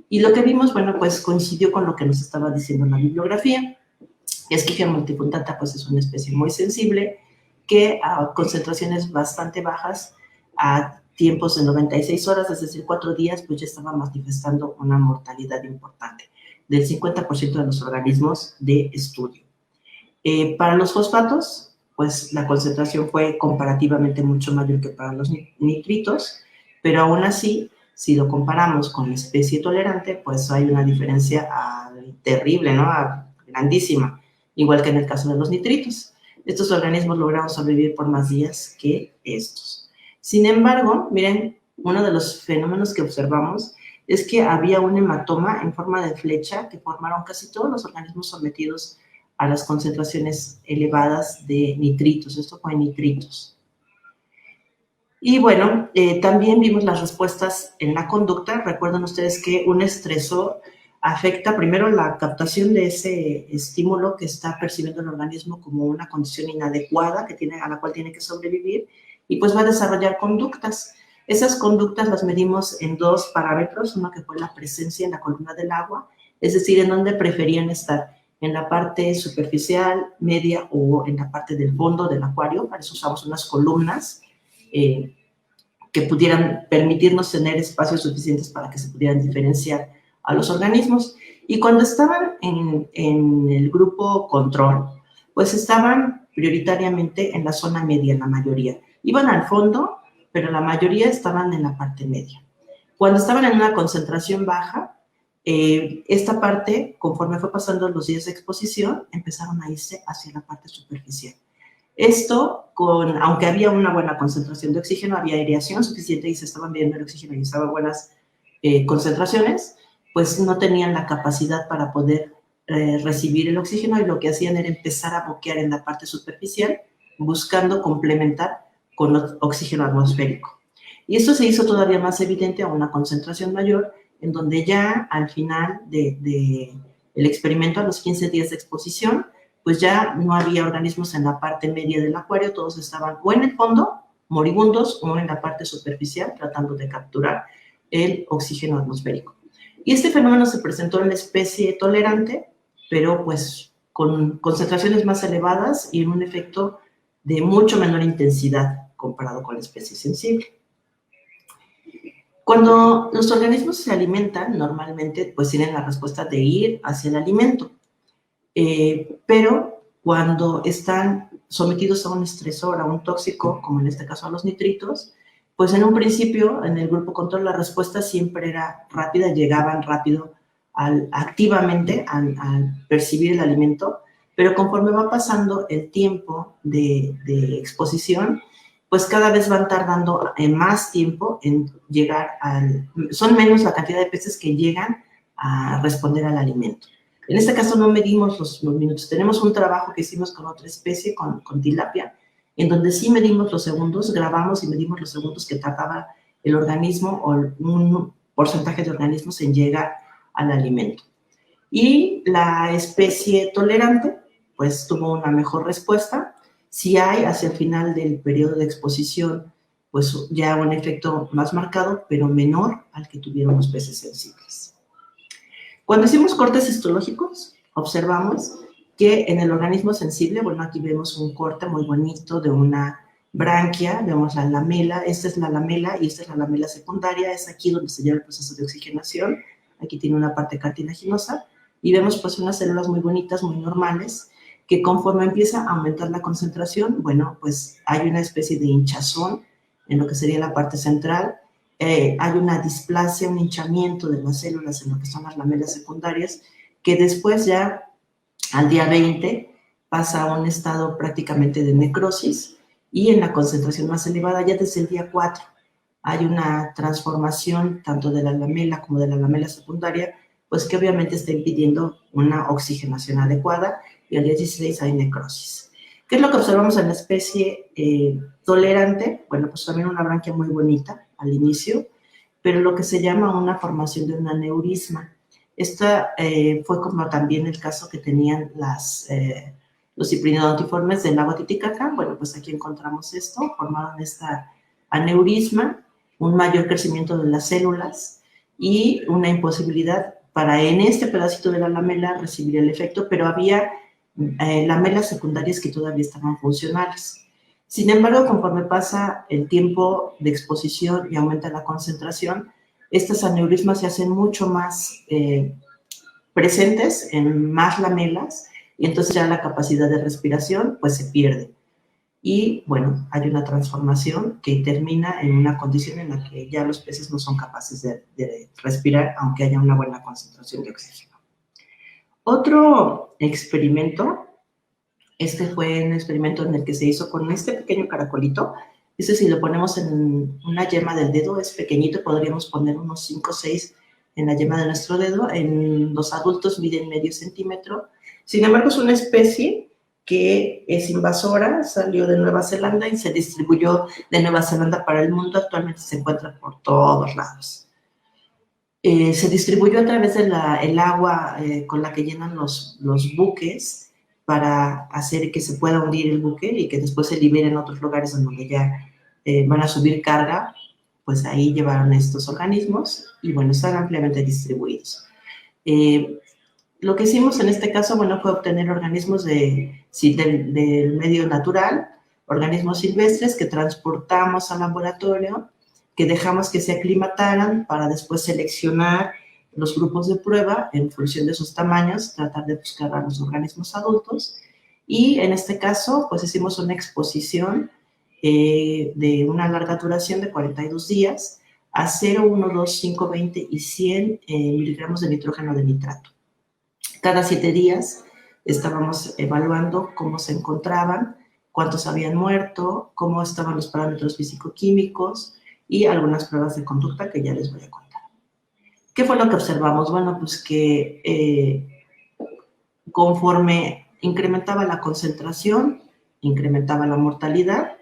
B: y lo que vimos, bueno, pues coincidió con lo que nos estaba diciendo la bibliografía. Eschyphia multipunctata, pues es una especie muy sensible, que a concentraciones bastante bajas, a tiempos de 96 horas, es decir, 4 días, pues ya estaba manifestando una mortalidad importante, del 50% de los organismos de estudio. Para los fosfatos, pues la concentración fue comparativamente mucho mayor que para los nitritos, pero aún así, si lo comparamos con la especie tolerante, pues hay una diferencia terrible, ¿no? Grandísima, igual que en el caso de los nitritos. Estos organismos lograron sobrevivir por más días que estos. Sin embargo, miren, uno de los fenómenos que observamos es que había un hematoma en forma de flecha que formaron casi todos los organismos sometidos a las concentraciones elevadas de nitritos. Esto fue en nitritos. Y bueno, también vimos las respuestas en la conducta. Recuerden ustedes que un estresor afecta primero la captación de ese estímulo que está percibiendo el organismo como una condición inadecuada a la cual tiene que sobrevivir, y pues va a desarrollar conductas. Esas conductas las medimos en dos parámetros, uno que fue la presencia en la columna del agua, es decir, en dónde preferían estar, en la parte superficial, media o en la parte del fondo del acuario. Para eso usamos unas columnas que pudieran permitirnos tener espacios suficientes para que se pudieran diferenciar a los organismos. Y cuando estaban en el grupo control, pues estaban prioritariamente en la zona media, la mayoría. Iban al fondo, pero la mayoría estaban en la parte media. Cuando estaban en una concentración baja, esta parte, conforme fue pasando los días de exposición, empezaron a irse hacia la parte superficial. Esto, aunque había una buena concentración de oxígeno, había aireación suficiente y se estaban viendo el oxígeno y estaban buenas concentraciones, pues no tenían la capacidad para poder recibir el oxígeno, y lo que hacían era empezar a boquear en la parte superficial, buscando complementar con oxígeno atmosférico. Y esto se hizo todavía más evidente a una concentración mayor, en donde ya al final del experimento, a los 15 días de exposición, pues ya no había organismos en la parte media del acuario, todos estaban o en el fondo, moribundos, o en la parte superficial, tratando de capturar el oxígeno atmosférico. Y este fenómeno se presentó en la especie tolerante, pero pues con concentraciones más elevadas y en un efecto de mucho menor intensidad comparado con la especie sensible. Cuando los organismos se alimentan, normalmente pues tienen la respuesta de ir hacia el alimento. Pero cuando están sometidos a un estresor, a un tóxico, como en este caso a los nitritos, pues en un principio, en el grupo control, la respuesta siempre era rápida, llegaban rápido activamente al percibir el alimento, pero conforme va pasando el tiempo de exposición, pues cada vez van tardando más tiempo en llegar son menos la cantidad de peces que llegan a responder al alimento. En este caso no medimos los minutos. Tenemos un trabajo que hicimos con otra especie, con tilapia, en donde sí medimos los segundos, grabamos y medimos los segundos que tardaba el organismo o un porcentaje de organismos en llegar al alimento. Y la especie tolerante, pues tuvo una mejor respuesta. Sí hay hacia el final del periodo de exposición, pues ya un efecto más marcado, pero menor al que tuvieron los peces sensibles. Cuando hicimos cortes histológicos, observamos que en el organismo sensible, bueno, aquí vemos un corte muy bonito de una branquia, vemos la lamela, esta es la lamela y esta es la lamela secundaria, es aquí donde se lleva el proceso de oxigenación, aquí tiene una parte cartilaginosa, y vemos pues unas células muy bonitas, muy normales, que conforme empieza a aumentar la concentración, bueno, pues hay una especie de hinchazón en lo que sería la parte central, hay una displasia, un hinchamiento de las células en lo que son las lamelas secundarias, que después ya al día 20 pasa a un estado prácticamente de necrosis, y en la concentración más elevada ya desde el día 4 hay una transformación tanto de la lamela como de la lamela secundaria, pues que obviamente está impidiendo una oxigenación adecuada, y al día 16 hay necrosis. ¿Qué es lo que observamos en la especie tolerante? Bueno, pues también una branquia muy bonita al inicio, pero lo que se llama una formación de un aneurisma. Esta fue como también el caso que tenían los ciprinodontiformes del lago Titicaca. Bueno, pues aquí encontramos esto, formaron esta aneurisma, un mayor crecimiento de las células y una imposibilidad para en este pedacito de la lamela recibir el efecto, pero había lamelas secundarias que todavía estaban funcionales. Sin embargo, conforme pasa el tiempo de exposición y aumenta la concentración, estas aneurismas se hacen mucho más presentes en más lamelas, y entonces ya la capacidad de respiración pues se pierde. Y bueno, hay una transformación que termina en una condición en la que ya los peces no son capaces de respirar, aunque haya una buena concentración de oxígeno. Otro experimento, este fue un experimento en el que se hizo con este pequeño caracolito. Este, si lo ponemos en una yema del dedo, es pequeñito, podríamos poner unos 5 o 6 en la yema de nuestro dedo. En los adultos miden medio centímetro, Sin embargo, es una especie que es invasora, salió de Nueva Zelanda y se distribuyó de Nueva Zelanda para el mundo. Actualmente se encuentra por todos lados. Se distribuyó a través de el agua con la que llenan los buques para hacer que se pueda hundir el buque y que después se libere en otros lugares en donde ya van a subir carga. Pues ahí llevaron estos organismos y bueno, están ampliamente distribuidos. Lo que hicimos en este caso, bueno, fue obtener organismos del medio natural, organismos silvestres que transportamos al laboratorio, que dejamos que se aclimataran para después seleccionar los grupos de prueba en función de sus tamaños, tratar de buscar a los organismos adultos. Y en este caso, pues hicimos una exposición de una larga duración de 42 días a 0, 1, 2, 5, 20 y 100 miligramos de nitrógeno de nitrato. Cada 7 días estábamos evaluando cómo se encontraban, cuántos habían muerto, cómo estaban los parámetros físico-químicos y algunas pruebas de conducta que ya les voy a contar. ¿Qué fue lo que observamos? Bueno, pues que conforme incrementaba la concentración, incrementaba la mortalidad.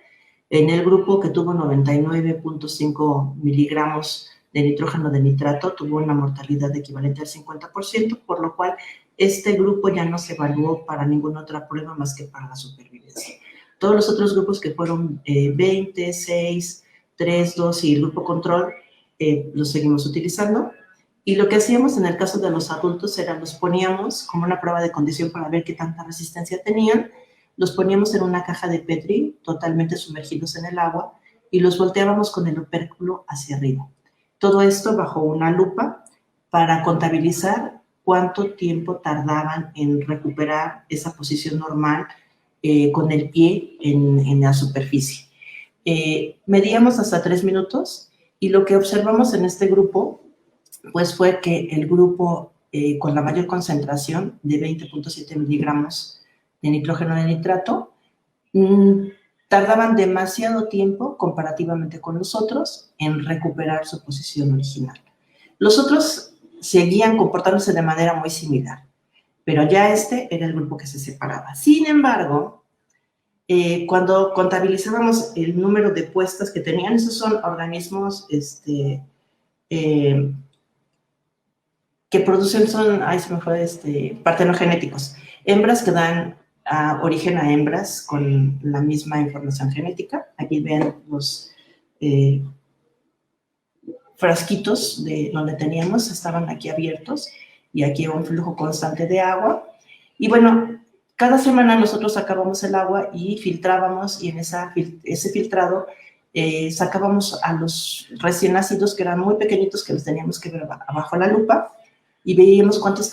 B: En el grupo que tuvo 99.5 miligramos de nitrógeno de nitrato, tuvo una mortalidad equivalente al 50%, por lo cual este grupo ya no se evaluó para ninguna otra prueba más que para la supervivencia. Todos los otros grupos que fueron 20, 6, 3, 2 y el grupo control, los seguimos utilizando. Y lo que hacíamos en el caso de los adultos era los poníamos como una prueba de condición para ver qué tanta resistencia tenían, los poníamos en una caja de Petri totalmente sumergidos en el agua y los volteábamos con el opérculo hacia arriba. Todo esto bajo una lupa para contabilizar cuánto tiempo tardaban en recuperar esa posición normal con el pie en la superficie. Medíamos hasta 3 minutos y lo que observamos en este grupo pues fue que el grupo con la mayor concentración de 20.7 miligramos de nitrógeno de nitrato tardaban demasiado tiempo comparativamente con los otros en recuperar su posición original. Los otros seguían comportándose de manera muy similar, pero ya este era el grupo que se separaba. Sin embargo, cuando contabilizábamos el número de puestas que tenían, esos son organismos que producen, partenogenéticos, hembras que dan origen a hembras con la misma información genética. Aquí ven los frasquitos de donde teníamos, estaban aquí abiertos y aquí un flujo constante de agua. Y bueno, cada semana nosotros sacábamos el agua y filtrábamos, y en ese filtrado sacábamos a los recién nacidos, que eran muy pequeñitos, que los teníamos que ver abajo la lupa, y veíamos cuántos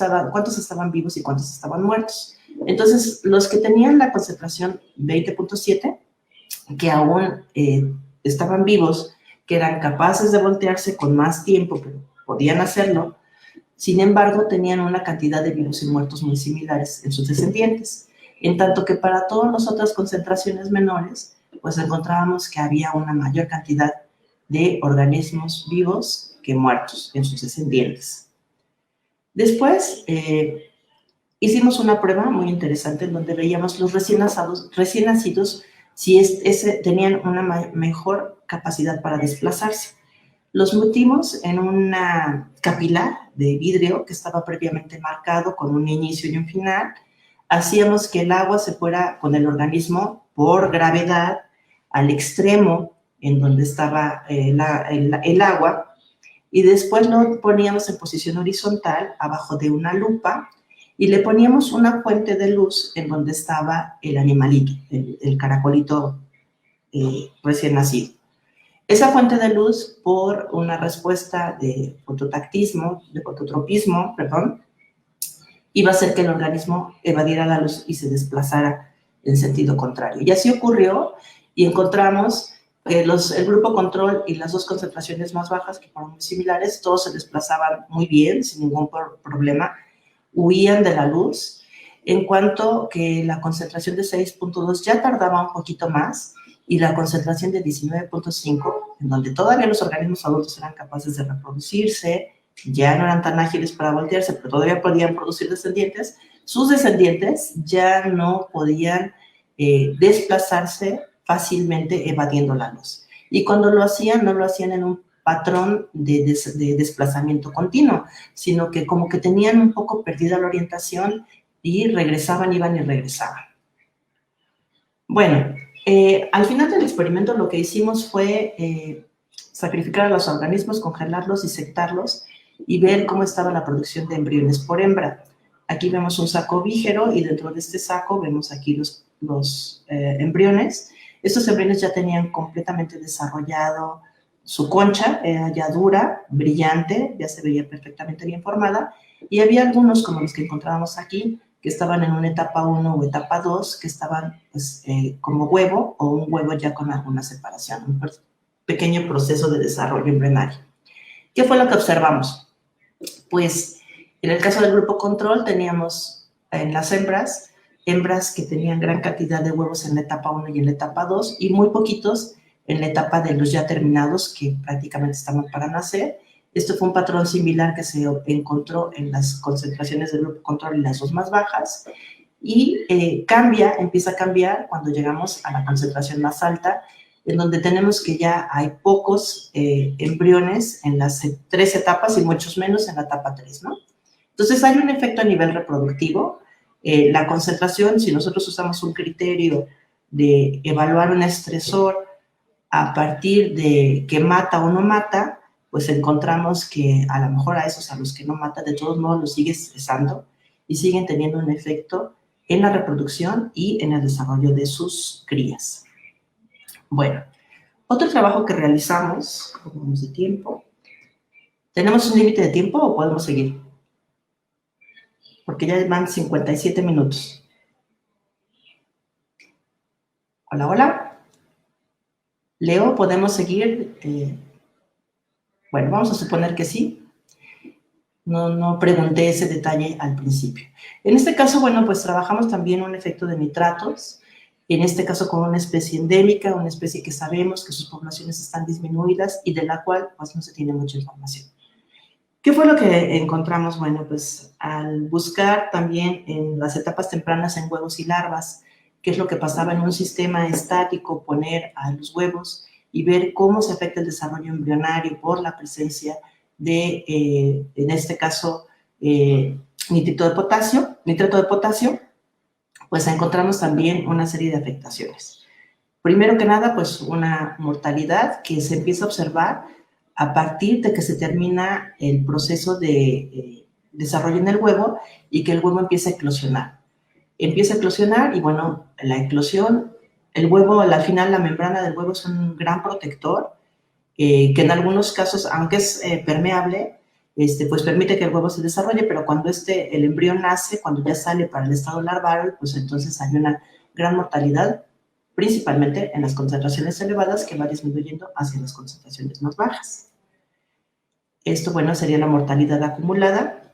B: estaban vivos y cuántos estaban muertos. Entonces, los que tenían la concentración 20.7, que aún estaban vivos, que eran capaces de voltearse con más tiempo, pero podían hacerlo, sin embargo, tenían una cantidad de vivos y muertos muy similares en sus descendientes. En tanto que para todas las otras concentraciones menores, pues encontrábamos que había una mayor cantidad de organismos vivos que muertos en sus descendientes. Después, hicimos una prueba muy interesante en donde veíamos los recién nacidos si tenían una mejor capacidad para desplazarse. Los metimos en una capilar de vidrio que estaba previamente marcado con un inicio y un final. Hacíamos que el agua se fuera con el organismo por gravedad al extremo en donde estaba el agua, y después lo poníamos en posición horizontal abajo de una lupa y le poníamos una fuente de luz en donde estaba el animalito, el caracolito recién nacido. Esa fuente de luz, por una respuesta de fototropismo, iba a hacer que el organismo evadiera la luz y se desplazara en sentido contrario. Y así ocurrió, y encontramos que el grupo control y las dos concentraciones más bajas, que fueron muy similares, todos se desplazaban muy bien, sin ningún problema, huían de la luz, en cuanto que la concentración de 6.2 ya tardaba un poquito más, y la concentración de 19.5, en donde todavía los organismos adultos eran capaces de reproducirse, ya no eran tan ágiles para voltearse, pero todavía podían producir descendientes, sus descendientes ya no podían desplazarse fácilmente evadiendo la luz. Y cuando lo hacían, no lo hacían en un patrón de desplazamiento continuo, sino que como que tenían un poco perdida la orientación y regresaban, iban y regresaban. Bueno, al final del experimento lo que hicimos fue sacrificar a los organismos, congelarlos, disectarlos y ver cómo estaba la producción de embriones por hembra. Aquí vemos un saco ovígero y dentro de este saco vemos aquí los embriones. Estos embriones ya tenían completamente desarrollado su concha, era ya dura, brillante, ya se veía perfectamente bien formada, y había algunos, como los que encontrábamos aquí, que estaban en una etapa 1 o etapa 2, que estaban pues, como huevo o un huevo ya con alguna separación, un pequeño proceso de desarrollo embrionario. ¿Qué fue lo que observamos? Pues en el caso del grupo control teníamos en las hembras que tenían gran cantidad de huevos en la etapa 1 y en la etapa 2 y muy poquitos en la etapa de los ya terminados que prácticamente estaban para nacer. Esto fue un patrón similar que se encontró en las concentraciones del grupo control y las dos más bajas y empieza a cambiar cuando llegamos a la concentración más alta, en donde tenemos que ya hay pocos embriones en las 3 etapas y muchos menos en la etapa 3, ¿no? Entonces hay un efecto a nivel reproductivo. La concentración, si nosotros usamos un criterio de evaluar un estresor a partir de que mata o no mata, pues encontramos que a lo mejor a esos a los que no mata, de todos modos los sigue estresando y siguen teniendo un efecto en la reproducción y en el desarrollo de sus crías. Bueno, otro trabajo que realizamos, vamos de tiempo. ¿Tenemos un límite de tiempo o podemos seguir? Porque ya van 57 minutos. Hola, hola. Leo, ¿podemos seguir? Bueno, vamos a suponer que sí. No pregunté ese detalle al principio. En este caso, bueno, pues trabajamos también un efecto de nitratos, en este caso con una especie endémica, una especie que sabemos que sus poblaciones están disminuidas y de la cual pues no se tiene mucha información. ¿Qué fue lo que encontramos? Bueno, pues al buscar también en las etapas tempranas en huevos y larvas, qué es lo que pasaba en un sistema estático, poner a los huevos y ver cómo se afecta el desarrollo embrionario por la presencia de, en este caso, nitrato de potasio, pues encontramos también una serie de afectaciones. Primero que nada, pues una mortalidad que se empieza a observar a partir de que se termina el proceso de desarrollo en el huevo y que el huevo empieza a eclosionar. Empieza a eclosionar y bueno, la eclosión, el huevo, al final la membrana del huevo es un gran protector que en algunos casos, aunque es permeable, pues permite que el huevo se desarrolle, pero cuando el embrión nace, cuando ya sale para el estado larval, pues entonces hay una gran mortalidad, principalmente en las concentraciones elevadas que va disminuyendo hacia las concentraciones más bajas. Esto, bueno, sería la mortalidad acumulada,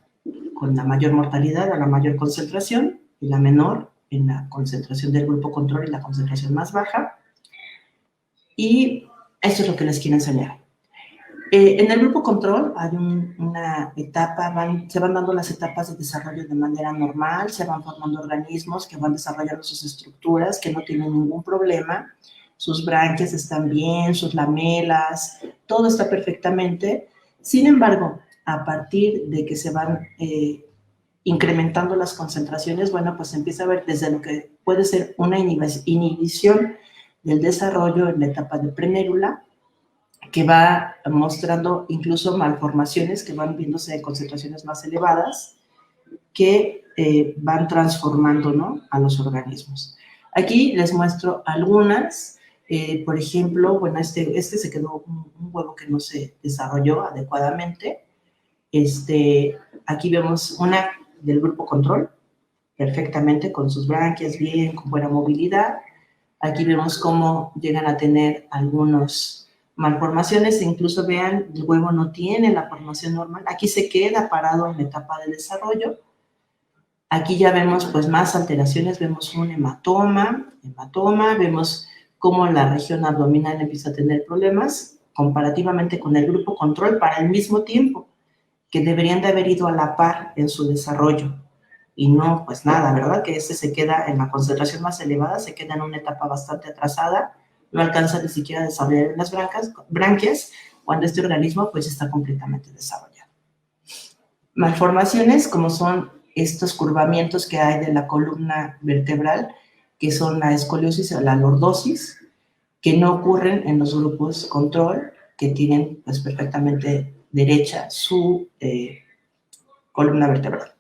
B: con la mayor mortalidad a la mayor concentración y la menor en la concentración del grupo control y la concentración más baja. Y esto es lo que les quiero enseñar. En el grupo control hay una etapa, se van dando las etapas de desarrollo de manera normal, se van formando organismos que van desarrollando sus estructuras, que no tienen ningún problema, sus branquias están bien, sus lamelas, todo está perfectamente. Sin embargo, a partir de que se van incrementando las concentraciones, bueno, pues se empieza a ver desde lo que puede ser una inhibición del desarrollo en la etapa de prenérula, que va mostrando incluso malformaciones que van viéndose en concentraciones más elevadas, que van transformando, ¿no?, a los organismos. Aquí les muestro algunas. Por ejemplo, bueno, este se quedó un huevo que no se desarrolló adecuadamente. Aquí vemos una del grupo control, perfectamente, con sus branquias bien, con buena movilidad. Aquí vemos cómo llegan a tener algunos malformaciones, e incluso vean, el huevo no tiene la formación normal. Aquí se queda parado en la etapa de desarrollo. Aquí ya vemos pues más alteraciones, vemos un hematoma, vemos cómo la región abdominal empieza a tener problemas comparativamente con el grupo control para el mismo tiempo, que deberían de haber ido a la par en su desarrollo. y no, pues nada, ¿verdad? Que ese se queda en la concentración más elevada, se queda en una etapa bastante atrasada, no alcanza ni siquiera a desarrollar las branquias, cuando este organismo pues está completamente desarrollado. Malformaciones como son estos curvamientos que hay de la columna vertebral, que son la escoliosis o la lordosis, que no ocurren en los grupos control, que tienen pues perfectamente derecha su columna vertebral.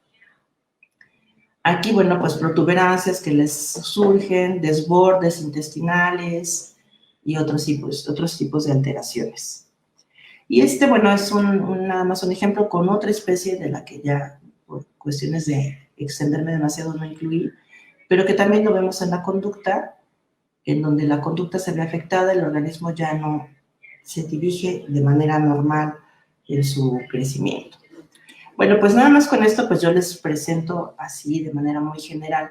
B: Aquí, bueno, pues protuberancias que les surgen, desbordes intestinales y otros tipos de alteraciones. Y bueno, es nada más un ejemplo con otra especie de la que ya, por cuestiones de extenderme demasiado, no incluí, pero que también lo vemos en la conducta, en donde la conducta se ve afectada, el organismo ya no se dirige de manera normal en su crecimiento. Bueno, pues nada más con esto, pues yo les presento así de manera muy general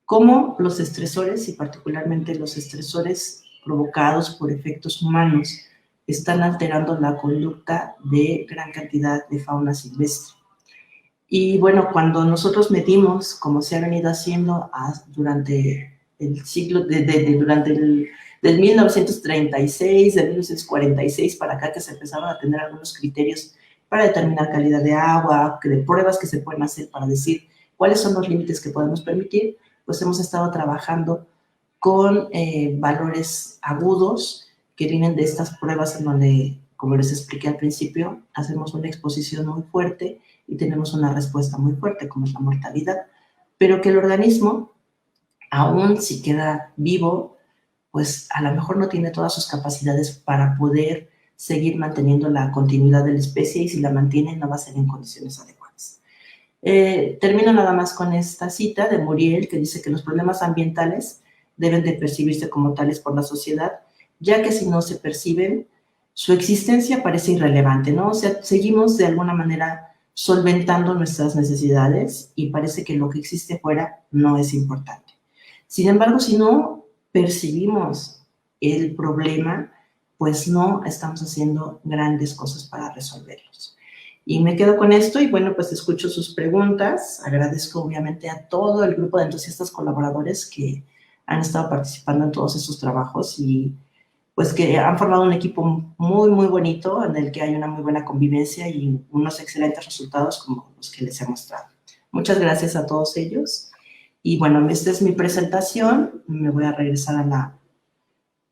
B: cómo los estresores, y particularmente los estresores provocados por efectos humanos, están alterando la conducta de gran cantidad de fauna silvestre. Y bueno, cuando nosotros medimos, como se ha venido haciendo durante el siglo, del 1936, de 1946 para acá, que se empezaron a tener algunos criterios para determinar calidad de agua, de pruebas que se pueden hacer para decir cuáles son los límites que podemos permitir, pues hemos estado trabajando con valores agudos que vienen de estas pruebas en donde, como les expliqué al principio, hacemos una exposición muy fuerte y tenemos una respuesta muy fuerte, como es la mortalidad, pero que el organismo, aún si queda vivo, pues a lo mejor no tiene todas sus capacidades para poder seguir manteniendo la continuidad de la especie, y si la mantiene no va a ser en condiciones adecuadas. Termino nada más con esta cita de Muriel, que dice que los problemas ambientales deben de percibirse como tales por la sociedad, ya que si no se perciben, su existencia parece irrelevante, ¿no? O sea, seguimos de alguna manera solventando nuestras necesidades y parece que lo que existe fuera no es importante. Sin embargo, si no percibimos el problema, pues no estamos haciendo grandes cosas para resolverlos. Y me quedo con esto y bueno, pues escucho sus preguntas. Agradezco obviamente a todo el grupo de entusiastas colaboradores que han estado participando en todos estos trabajos y pues que han formado un equipo muy, muy bonito en el que hay una muy buena convivencia y unos excelentes resultados como los que les he mostrado. Muchas gracias a todos ellos. Y bueno, esta es mi presentación. Me voy a regresar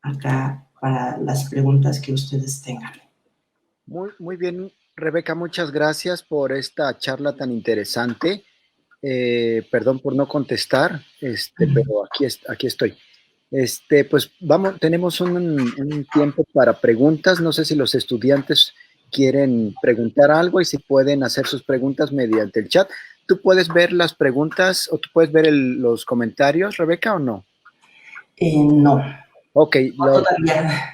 B: acá para las preguntas que ustedes tengan.
A: Muy bien, Rebeca, muchas gracias por esta charla tan interesante. Perdón por no contestar, pero aquí estoy. Pues vamos, tenemos un tiempo para preguntas. No sé si los estudiantes quieren preguntar algo y si pueden hacer sus preguntas mediante el chat. ¿Tú puedes ver las preguntas o tú puedes ver los comentarios, Rebeca, o no?
B: No.
A: Ok,
B: no todavía.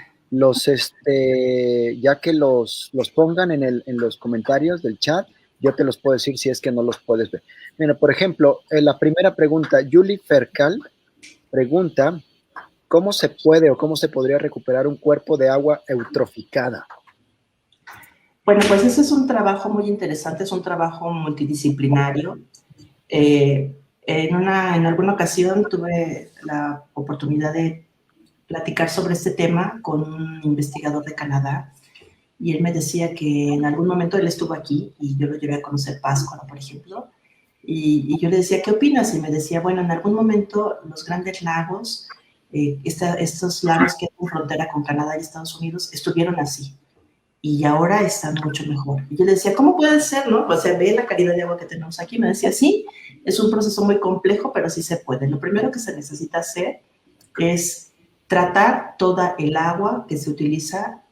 A: Ya que los pongan en los comentarios del chat, yo te los puedo decir si es que no los puedes ver. Mira, por ejemplo, la primera pregunta, Julie Fercal pregunta, ¿cómo se puede o cómo se podría recuperar un cuerpo de agua eutroficada?
B: Bueno, pues ese es un trabajo muy interesante, es un trabajo multidisciplinario. En alguna ocasión tuve la oportunidad de platicar sobre este tema con un investigador de Canadá y él me decía que en algún momento él estuvo aquí y yo lo llevé a conocer Pátzcuaro, por ejemplo, y yo le decía, ¿qué opinas? Y me decía, bueno, en algún momento los grandes lagos, estos lagos que hacen frontera con Canadá y Estados Unidos, estuvieron así y ahora están mucho mejor. Y yo le decía, ¿cómo puede ser, no? O sea, ve la calidad de agua que tenemos aquí. Me decía, sí, es un proceso muy complejo, pero sí se puede. Lo primero que se necesita hacer es tratar toda el agua que se utiliza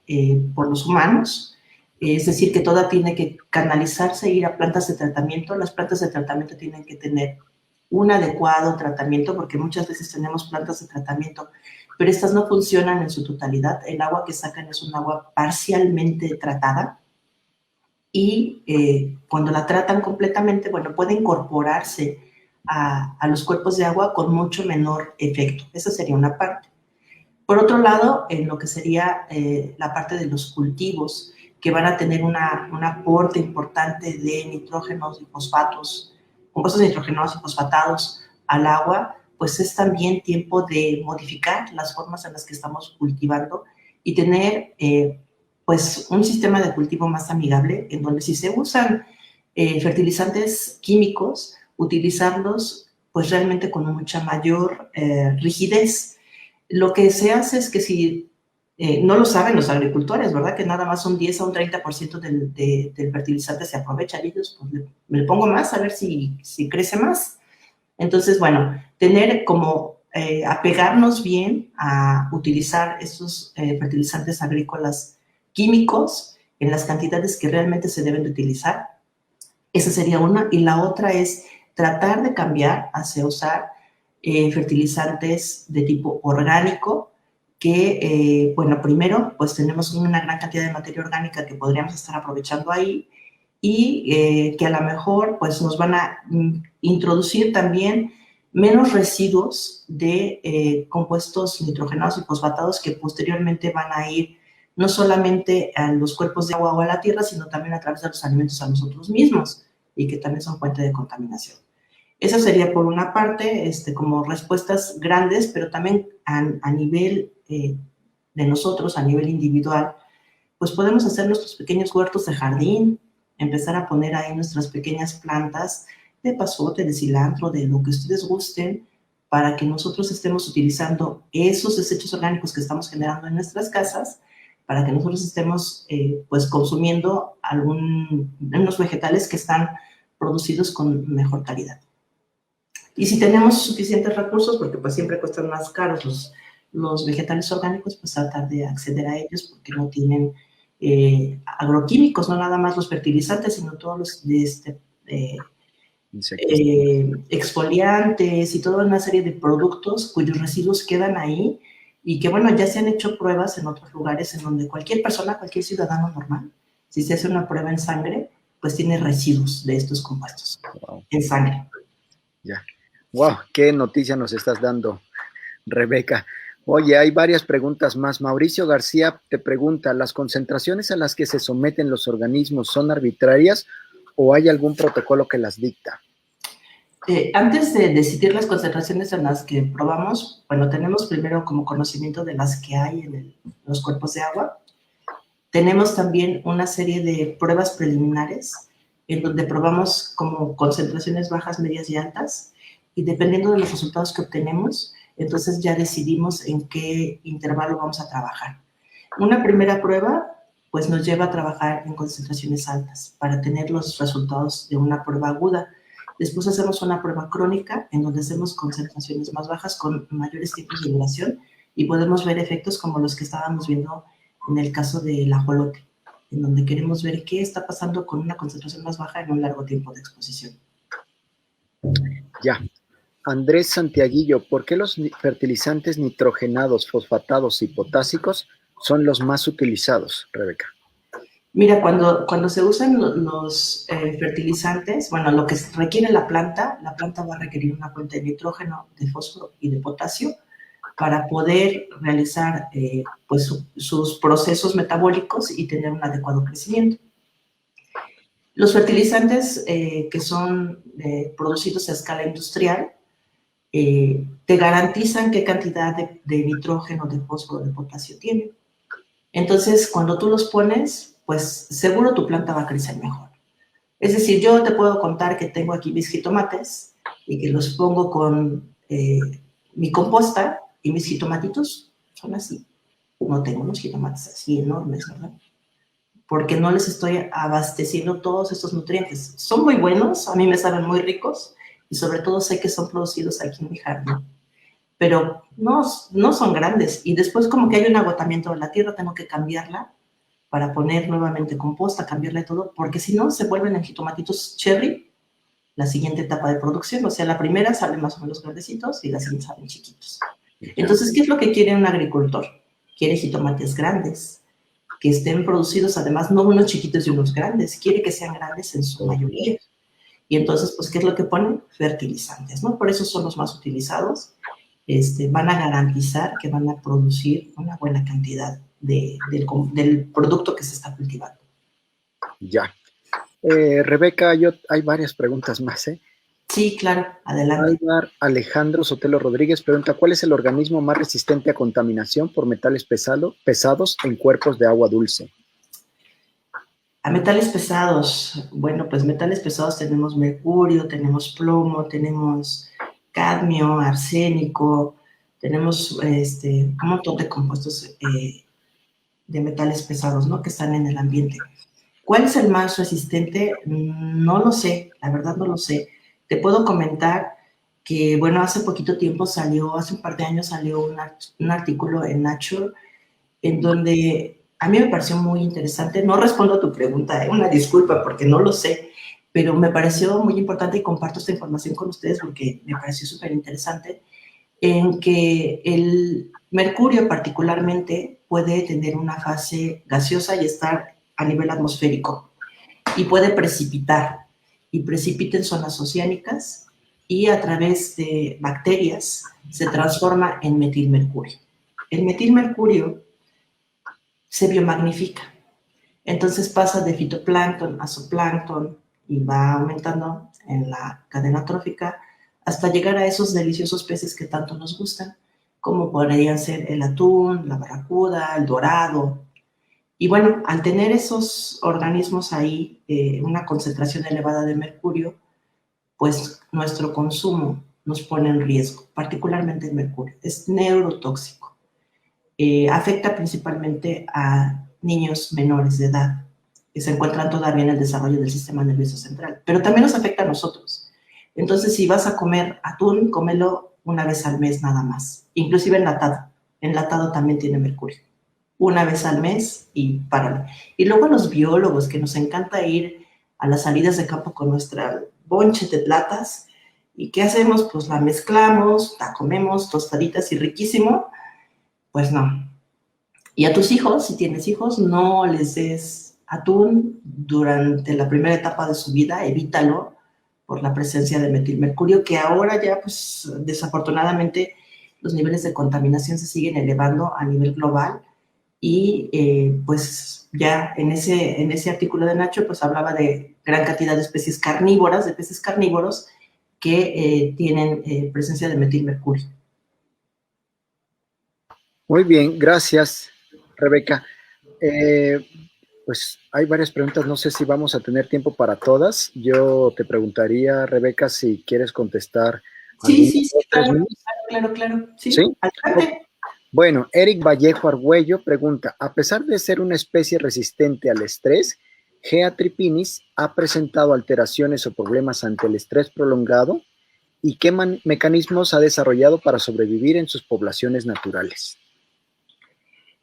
B: por los humanos, es decir, que toda tiene que canalizarse e ir a plantas de tratamiento. Las plantas de tratamiento tienen que tener un adecuado tratamiento, porque muchas veces tenemos plantas de tratamiento, pero estas no funcionan en su totalidad. El agua que sacan es un agua parcialmente tratada y cuando la tratan completamente, bueno, puede incorporarse a los cuerpos de agua con mucho menor efecto. Esa sería una parte. Por otro lado, en lo que sería la parte de los cultivos, que van a tener un aporte importante de nitrógenos y fosfatos compuestos nitrogenados y fosfatados al agua, pues es también tiempo de modificar las formas en las que estamos cultivando y tener pues un sistema de cultivo más amigable, en donde si se usan fertilizantes químicos, utilizarlos pues realmente con mucha mayor rigidez. Lo que se hace es que si no lo saben los agricultores, ¿verdad? Que nada más un 10 a un 30% del fertilizante se aprovecha. Y ellos, pues, me le pongo más a ver si crece más. Entonces, bueno, tener como apegarnos bien a utilizar estos fertilizantes agrícolas químicos en las cantidades que realmente se deben de utilizar. Esa sería una. Y la otra es tratar de cambiar hacia usar fertilizantes de tipo orgánico, que, bueno, primero, pues tenemos una gran cantidad de materia orgánica que podríamos estar aprovechando ahí y que a lo mejor, pues, nos van a introducir también menos residuos de compuestos nitrogenados y fosfatados que posteriormente van a ir no solamente a los cuerpos de agua o a la tierra, sino también a través de los alimentos a nosotros mismos y que también son fuente de contaminación. Eso sería por una parte, como respuestas grandes, pero también a nivel de nosotros, a nivel individual, pues podemos hacer nuestros pequeños huertos de jardín, empezar a poner ahí nuestras pequeñas plantas de pasote, de cilantro, de lo que ustedes gusten, para que nosotros estemos utilizando esos desechos orgánicos que estamos generando en nuestras casas, para que nosotros estemos pues consumiendo unos vegetales que están producidos con mejor calidad. Y si tenemos suficientes recursos, porque pues siempre cuestan más caros los vegetales orgánicos, pues tratar de acceder a ellos porque no tienen agroquímicos, no nada más los fertilizantes, sino todos los exfoliantes y toda una serie de productos cuyos residuos quedan ahí y que, bueno, ya se han hecho pruebas en otros lugares en donde cualquier persona, cualquier ciudadano normal, si se hace una prueba en sangre, pues tiene residuos de estos compuestos en sangre.
A: Ya. Wow, qué noticia nos estás dando, Rebeca. Oye, hay varias preguntas más. Mauricio García te pregunta, ¿las concentraciones a las que se someten los organismos son arbitrarias o hay algún protocolo que las dicta?
B: Antes de decidir las concentraciones en las que probamos, bueno, tenemos primero como conocimiento de las que hay en los cuerpos de agua. Tenemos también una serie de pruebas preliminares en donde probamos como concentraciones bajas, medias y altas, y dependiendo de los resultados que obtenemos, entonces ya decidimos en qué intervalo vamos a trabajar. Una primera prueba, pues nos lleva a trabajar en concentraciones altas para tener los resultados de una prueba aguda. Después hacemos una prueba crónica en donde hacemos concentraciones más bajas con mayores tiempos de duración y podemos ver efectos como los que estábamos viendo en el caso del ajolote, en donde queremos ver qué está pasando con una concentración más baja en un largo tiempo de exposición.
A: Ya. Andrés Santiaguillo, ¿por qué los fertilizantes nitrogenados, fosfatados y potásicos son los más utilizados, Rebeca?
B: Mira, cuando se usan los fertilizantes, bueno, lo que requiere la planta va a requerir una fuente de nitrógeno, de fósforo y de potasio para poder realizar pues sus procesos metabólicos y tener un adecuado crecimiento. Los fertilizantes que son producidos a escala industrial te garantizan qué cantidad de nitrógeno, de fósforo, de potasio tienen. Entonces, cuando tú los pones, pues seguro tu planta va a crecer mejor. Es decir, yo te puedo contar que tengo aquí mis jitomates y que los pongo con mi composta y mis jitomatitos son así. No tengo unos jitomates así enormes, ¿verdad? Porque no les estoy abasteciendo todos estos nutrientes. Son muy buenos, a mí me saben muy ricos y sobre todo sé que son producidos aquí en mi jardín. Pero no son grandes. Y después como que hay un agotamiento de la tierra, tengo que cambiarla para poner nuevamente composta, cambiarle todo, porque si no se vuelven en jitomatitos cherry, la siguiente etapa de producción. O sea, la primera salen más o menos grandecitos y la siguiente salen chiquitos. Entonces, ¿qué es lo que quiere un agricultor? Quiere jitomates grandes, que estén producidos además no unos chiquitos y unos grandes, quiere que sean grandes en su mayoría. Y entonces, pues, ¿qué es lo que ponen? Fertilizantes, ¿no? Por eso son los más utilizados. Van a garantizar que van a producir una buena cantidad del producto que se está cultivando.
A: Ya. Rebeca, hay varias preguntas más, ¿eh?
B: Sí, claro, adelante.
A: Álvar Alejandro Sotelo Rodríguez pregunta, ¿cuál es el organismo más resistente a contaminación por metales pesados en cuerpos de agua dulce?
B: A metales pesados, bueno, pues metales pesados tenemos mercurio, tenemos plomo, tenemos cadmio, arsénico, tenemos un montón de compuestos de metales pesados, ¿no? Que están en el ambiente. ¿Cuál es el más resistente? No lo sé, la verdad no lo sé. Te puedo comentar que, bueno, hace poquito tiempo salió, hace un par de años salió un artículo en Nature en donde a mí me pareció muy interesante. No respondo a tu pregunta, una disculpa porque no lo sé, pero me pareció muy importante y comparto esta información con ustedes porque me pareció súper interesante, en que el mercurio particularmente puede tener una fase gaseosa y estar a nivel atmosférico y puede precipitar y precipita en zonas oceánicas y a través de bacterias se transforma en metilmercurio. El metilmercurio se biomagnifica. Entonces pasa de fitoplancton a zooplancton y va aumentando en la cadena trófica hasta llegar a esos deliciosos peces que tanto nos gustan, como podrían ser el atún, la barracuda, el dorado. Y bueno, al tener esos organismos ahí, una concentración elevada de mercurio, pues nuestro consumo nos pone en riesgo, particularmente el mercurio. Es neurotóxico. Afecta principalmente a niños menores de edad que se encuentran todavía en el desarrollo del sistema nervioso central, pero también nos afecta a nosotros. Entonces, si vas a comer atún, cómelo una vez al mes nada más, inclusive enlatado. Enlatado también tiene mercurio. Una vez al mes y párale. Y luego a los biólogos que nos encanta ir a las salidas de campo con nuestra bonche de latas, ¿y qué hacemos? Pues la mezclamos, la comemos tostaditas y riquísimo. Pues no. Y a tus hijos, si tienes hijos, no les des atún durante la primera etapa de su vida, evítalo por la presencia de metilmercurio, que ahora ya, pues, desafortunadamente, los niveles de contaminación se siguen elevando a nivel global y, pues, ya en ese artículo de Nacho, pues, hablaba de gran cantidad de especies carnívoras, de peces carnívoros que tienen presencia de metilmercurio.
A: Muy bien, gracias, Rebeca. Pues hay varias preguntas, no sé si vamos a tener tiempo para todas. Yo te preguntaría, Rebeca, si quieres contestar
B: Sí,
A: algunas
B: sí, sí,
A: otras.
B: claro. Sí,
A: ¿Sí?
B: adelante.
A: Bueno, Eric Vallejo Argüello pregunta, a pesar de ser una especie resistente al estrés, Gea tripinis ha presentado alteraciones o problemas ante el estrés prolongado y qué mecanismos ha desarrollado para sobrevivir en sus poblaciones naturales.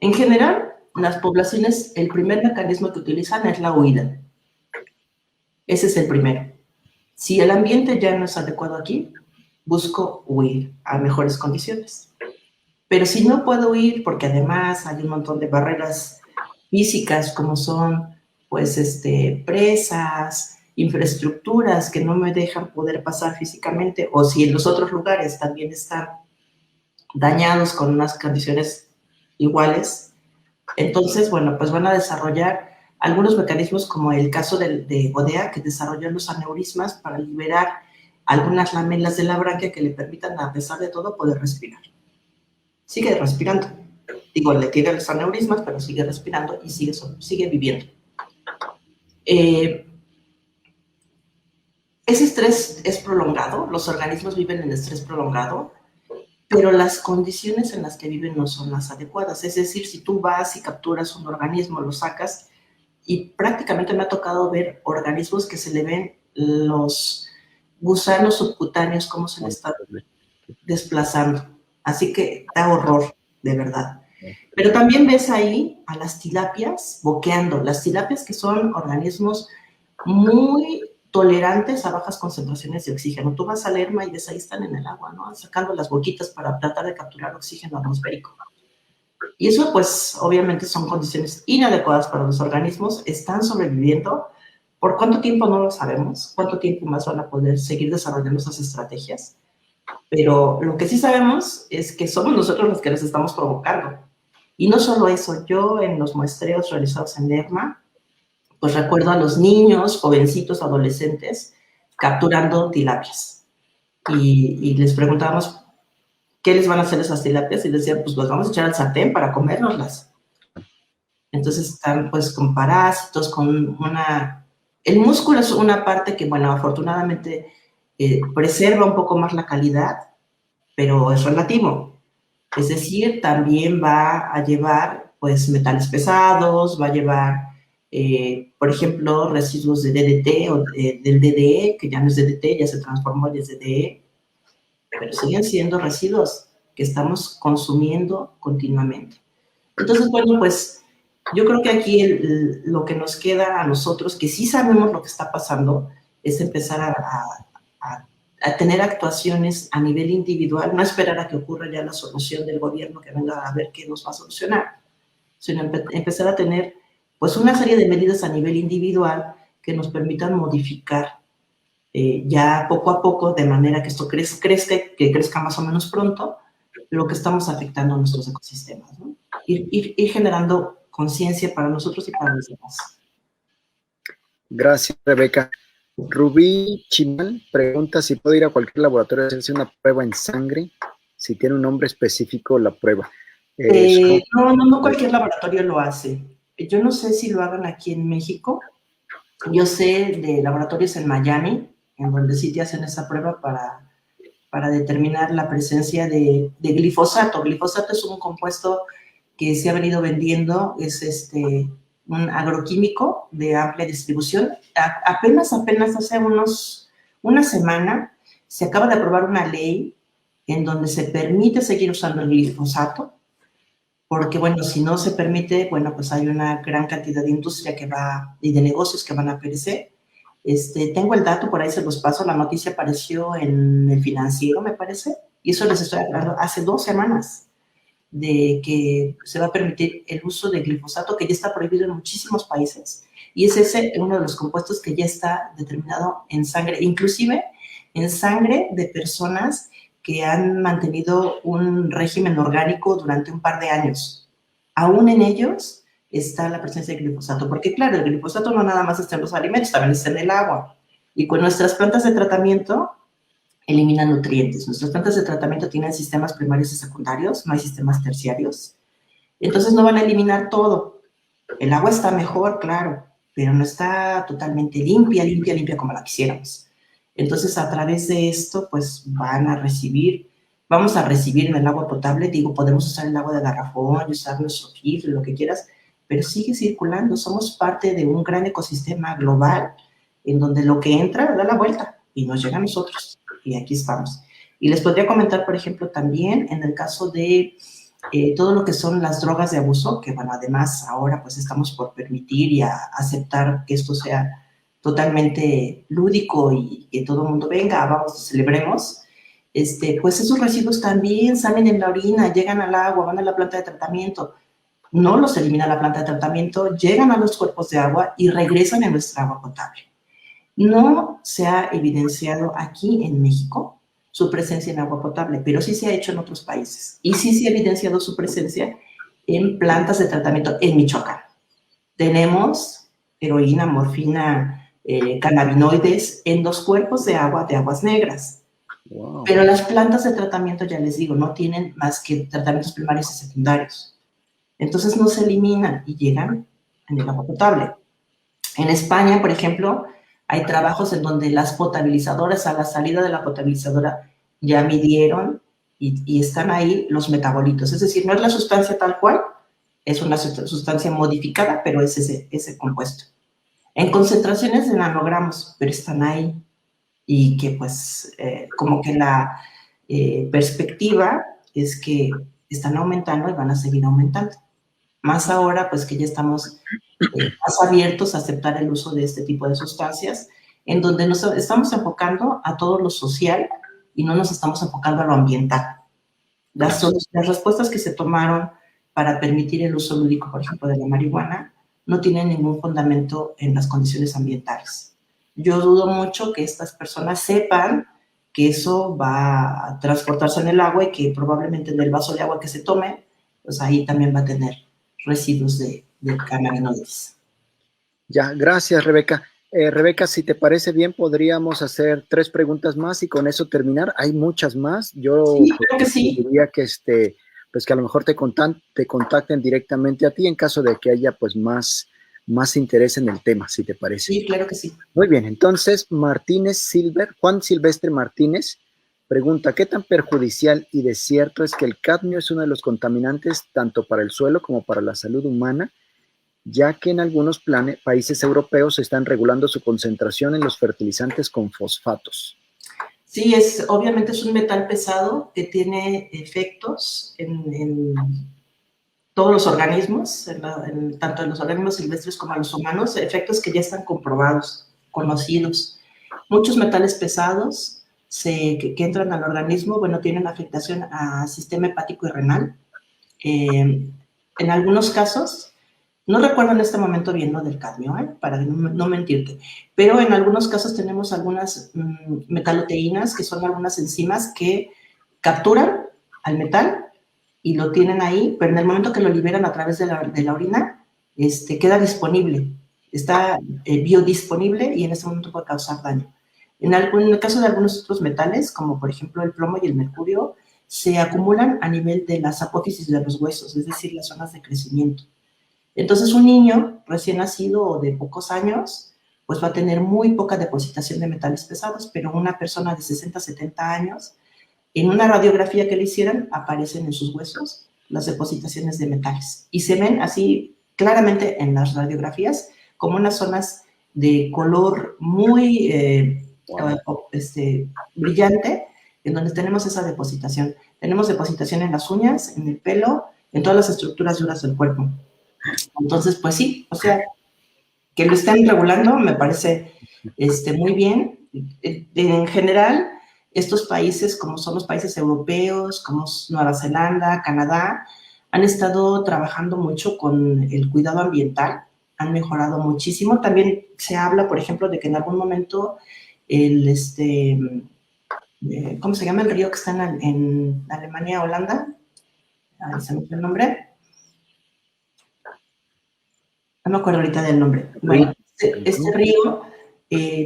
B: En general, las poblaciones, el primer mecanismo que utilizan es la huida. Ese es el primero. Si el ambiente ya no es adecuado aquí, busco huir a mejores condiciones. Pero si no puedo huir, porque además hay un montón de barreras físicas como son, pues, presas, infraestructuras que no me dejan poder pasar físicamente, o si en los otros lugares también están dañados con unas condiciones iguales, entonces, bueno, pues van a desarrollar algunos mecanismos como el caso de Godea, que desarrolló los aneurismas para liberar algunas lamelas de la branquia que le permitan, a pesar de todo, poder respirar. Sigue respirando. Digo, le tiene los aneurismas, pero sigue respirando y sigue viviendo. Ese estrés es prolongado, los organismos viven en estrés prolongado, pero las condiciones en las que viven no son las adecuadas. Es decir, si tú vas y capturas un organismo, lo sacas, y prácticamente me ha tocado ver organismos que se le ven los gusanos subcutáneos, cómo se le están desplazando. Así que da horror, de verdad. Pero también ves ahí a las tilapias boqueando. Las tilapias, que son organismos muy tolerantes a bajas concentraciones de oxígeno. Tú vas a Lerma y ves ahí están en el agua, ¿no? Sacando las boquitas para tratar de capturar oxígeno atmosférico. Y eso, pues, obviamente son condiciones inadecuadas para los organismos. Están sobreviviendo. ¿Por cuánto tiempo? No lo sabemos. ¿Cuánto tiempo más van a poder seguir desarrollando esas estrategias? Pero lo que sí sabemos es que somos nosotros los que les estamos provocando. Y no solo eso, yo en los muestreos realizados en Lerma, pues recuerdo a los niños, jovencitos, adolescentes, capturando tilapias. y les preguntábamos qué les van a hacer esas tilapias y decían, pues las vamos a echar al sartén para comérnoslas. Entonces están pues con parásitos, con una... El músculo es una parte que, bueno, afortunadamente preserva un poco más la calidad, pero es relativo. Es decir, también va a llevar pues metales pesados, va a llevar, por ejemplo, residuos de DDT o del DDE, que ya no es DDT, ya se transformó en DDE, pero siguen siendo residuos que estamos consumiendo continuamente. Entonces, bueno, pues yo creo que aquí lo que nos queda a nosotros, que sí sabemos lo que está pasando, es empezar a tener actuaciones a nivel individual, no esperar a que ocurra ya la solución del gobierno que venga a ver qué nos va a solucionar, sino empezar a tener pues una serie de medidas a nivel individual que nos permitan modificar ya poco a poco, de manera que esto crezca más o menos pronto, lo que estamos afectando a nuestros ecosistemas, ¿no? Ir generando conciencia para nosotros y para los demás.
A: Gracias, Rebeca. Rubí Chimal pregunta si puedo ir a cualquier laboratorio a hacerse una prueba en sangre, si tiene un nombre específico la prueba.
B: No cualquier laboratorio lo hace. Yo no sé si lo hagan aquí en México. Yo sé de laboratorios en Miami, en donde sí te hacen esa prueba para determinar la presencia de glifosato. Glifosato es un compuesto que se ha venido vendiendo, es un agroquímico de amplia distribución. Apenas hace una semana se acaba de aprobar una ley en donde se permite seguir usando el glifosato, porque, bueno, si no se permite, bueno, pues hay una gran cantidad de industria y de negocios que van a perecer. Tengo el dato, por ahí se los paso, la noticia apareció en El Financiero, me parece, y eso les estoy hablando hace 2 semanas, de que se va a permitir el uso de glifosato, que ya está prohibido en muchísimos países, y es ese uno de los compuestos que ya está determinado en sangre, inclusive en sangre de personas que han mantenido un régimen orgánico durante un par de años. Aún en ellos está la presencia de glifosato, porque claro, el glifosato no nada más está en los alimentos, también está en el agua, y con nuestras plantas de tratamiento eliminan nutrientes. Nuestras plantas de tratamiento tienen sistemas primarios y secundarios, no hay sistemas terciarios. Entonces no van a eliminar todo. El agua está mejor, claro, pero no está totalmente limpia como la quisiéramos. Entonces, a través de esto, pues vamos a recibir en el agua potable, digo, podemos usar el agua de garrafón, usar nuestro filtro, lo que quieras, pero sigue circulando. Somos parte de un gran ecosistema global en donde lo que entra da la vuelta y nos llega a nosotros. Y aquí estamos. Y les podría comentar, por ejemplo, también en el caso de todo lo que son las drogas de abuso, que bueno, además ahora pues estamos por permitir y aceptar que esto sea totalmente lúdico y que todo el mundo venga, vamos, celebremos, pues esos residuos también salen en la orina, llegan al agua, van a la planta de tratamiento, no los elimina la planta de tratamiento, llegan a los cuerpos de agua y regresan a nuestra agua potable. No se ha evidenciado aquí en México su presencia en agua potable, pero sí se ha hecho en otros países. Y sí se ha evidenciado su presencia en plantas de tratamiento en Michoacán. Tenemos heroína, morfina, cannabinoides en los cuerpos de aguas negras. Wow. Pero las plantas de tratamiento, ya les digo, no tienen más que tratamientos primarios y secundarios. Entonces no se eliminan y llegan en el agua potable. En España, por ejemplo, hay trabajos en donde las potabilizadoras, a la salida de la potabilizadora, ya midieron y están ahí los metabolitos. Es decir, no es la sustancia tal cual, es una sustancia modificada, pero es ese compuesto. En concentraciones de nanogramos, pero están ahí. Y que pues como que la perspectiva es que están aumentando y van a seguir aumentando. Más ahora pues que ya estamos más abiertos a aceptar el uso de este tipo de sustancias, en donde nos estamos enfocando a todo lo social y no nos estamos enfocando a lo ambiental. Las respuestas que se tomaron para permitir el uso lúdico, por ejemplo, de la marihuana, no tienen ningún fundamento en las condiciones ambientales. Yo dudo mucho que estas personas sepan que eso va a transportarse en el agua y que probablemente en el vaso de agua que se tome, pues ahí también va a tener residuos de cannabinoides.
A: Ya, gracias, Rebeca. Rebeca, si te parece bien, podríamos hacer 3 preguntas más y con eso terminar. Hay muchas más. Yo
B: Sí, creo que sí.
A: diría que pues que a lo mejor te contacten directamente a ti en caso de que haya pues más interés en el tema, si te parece.
B: Sí, claro que sí.
A: Muy bien, entonces Juan Silvestre Martínez pregunta, ¿qué tan perjudicial y desierto es que el cadmio es uno de los contaminantes tanto para el suelo como para la salud humana, ya que en algunos países europeos están regulando su concentración en los fertilizantes con fosfatos?
B: Sí, obviamente es un metal pesado que tiene efectos en todos los organismos, tanto en los organismos silvestres como en los humanos, efectos que ya están comprobados, conocidos. Muchos metales pesados que entran al organismo, bueno, tienen afectación al sistema hepático y renal. En algunos casos, no recuerdo en este momento bien lo del cadmio, para no mentirte, pero en algunos casos tenemos algunas metaloteínas, que son algunas enzimas que capturan al metal y lo tienen ahí, pero en el momento que lo liberan a través de la orina, queda disponible, está biodisponible y en ese momento puede causar daño. En el caso de algunos otros metales, como por ejemplo el plomo y el mercurio, se acumulan a nivel de las apófisis de los huesos, es decir, las zonas de crecimiento. Entonces, un niño recién nacido o de pocos años, pues va a tener muy poca depositación de metales pesados, pero una persona de 60, 70 años, en una radiografía que le hicieran, aparecen en sus huesos las depositaciones de metales. Y se ven así claramente en las radiografías como unas zonas de color muy brillante, en donde tenemos esa depositación. Tenemos depositación en las uñas, en el pelo, en todas las estructuras duras del cuerpo. Entonces, pues sí, o sea, que lo estén regulando me parece muy bien. En general, estos países, como son los países europeos, como Nueva Zelanda, Canadá, han estado trabajando mucho con el cuidado ambiental, han mejorado muchísimo. También se habla, por ejemplo, de que en algún momento ¿cómo se llama el río que está en Alemania, Holanda? Ahí se me fue el nombre. No me acuerdo ahorita del nombre. Bueno, este río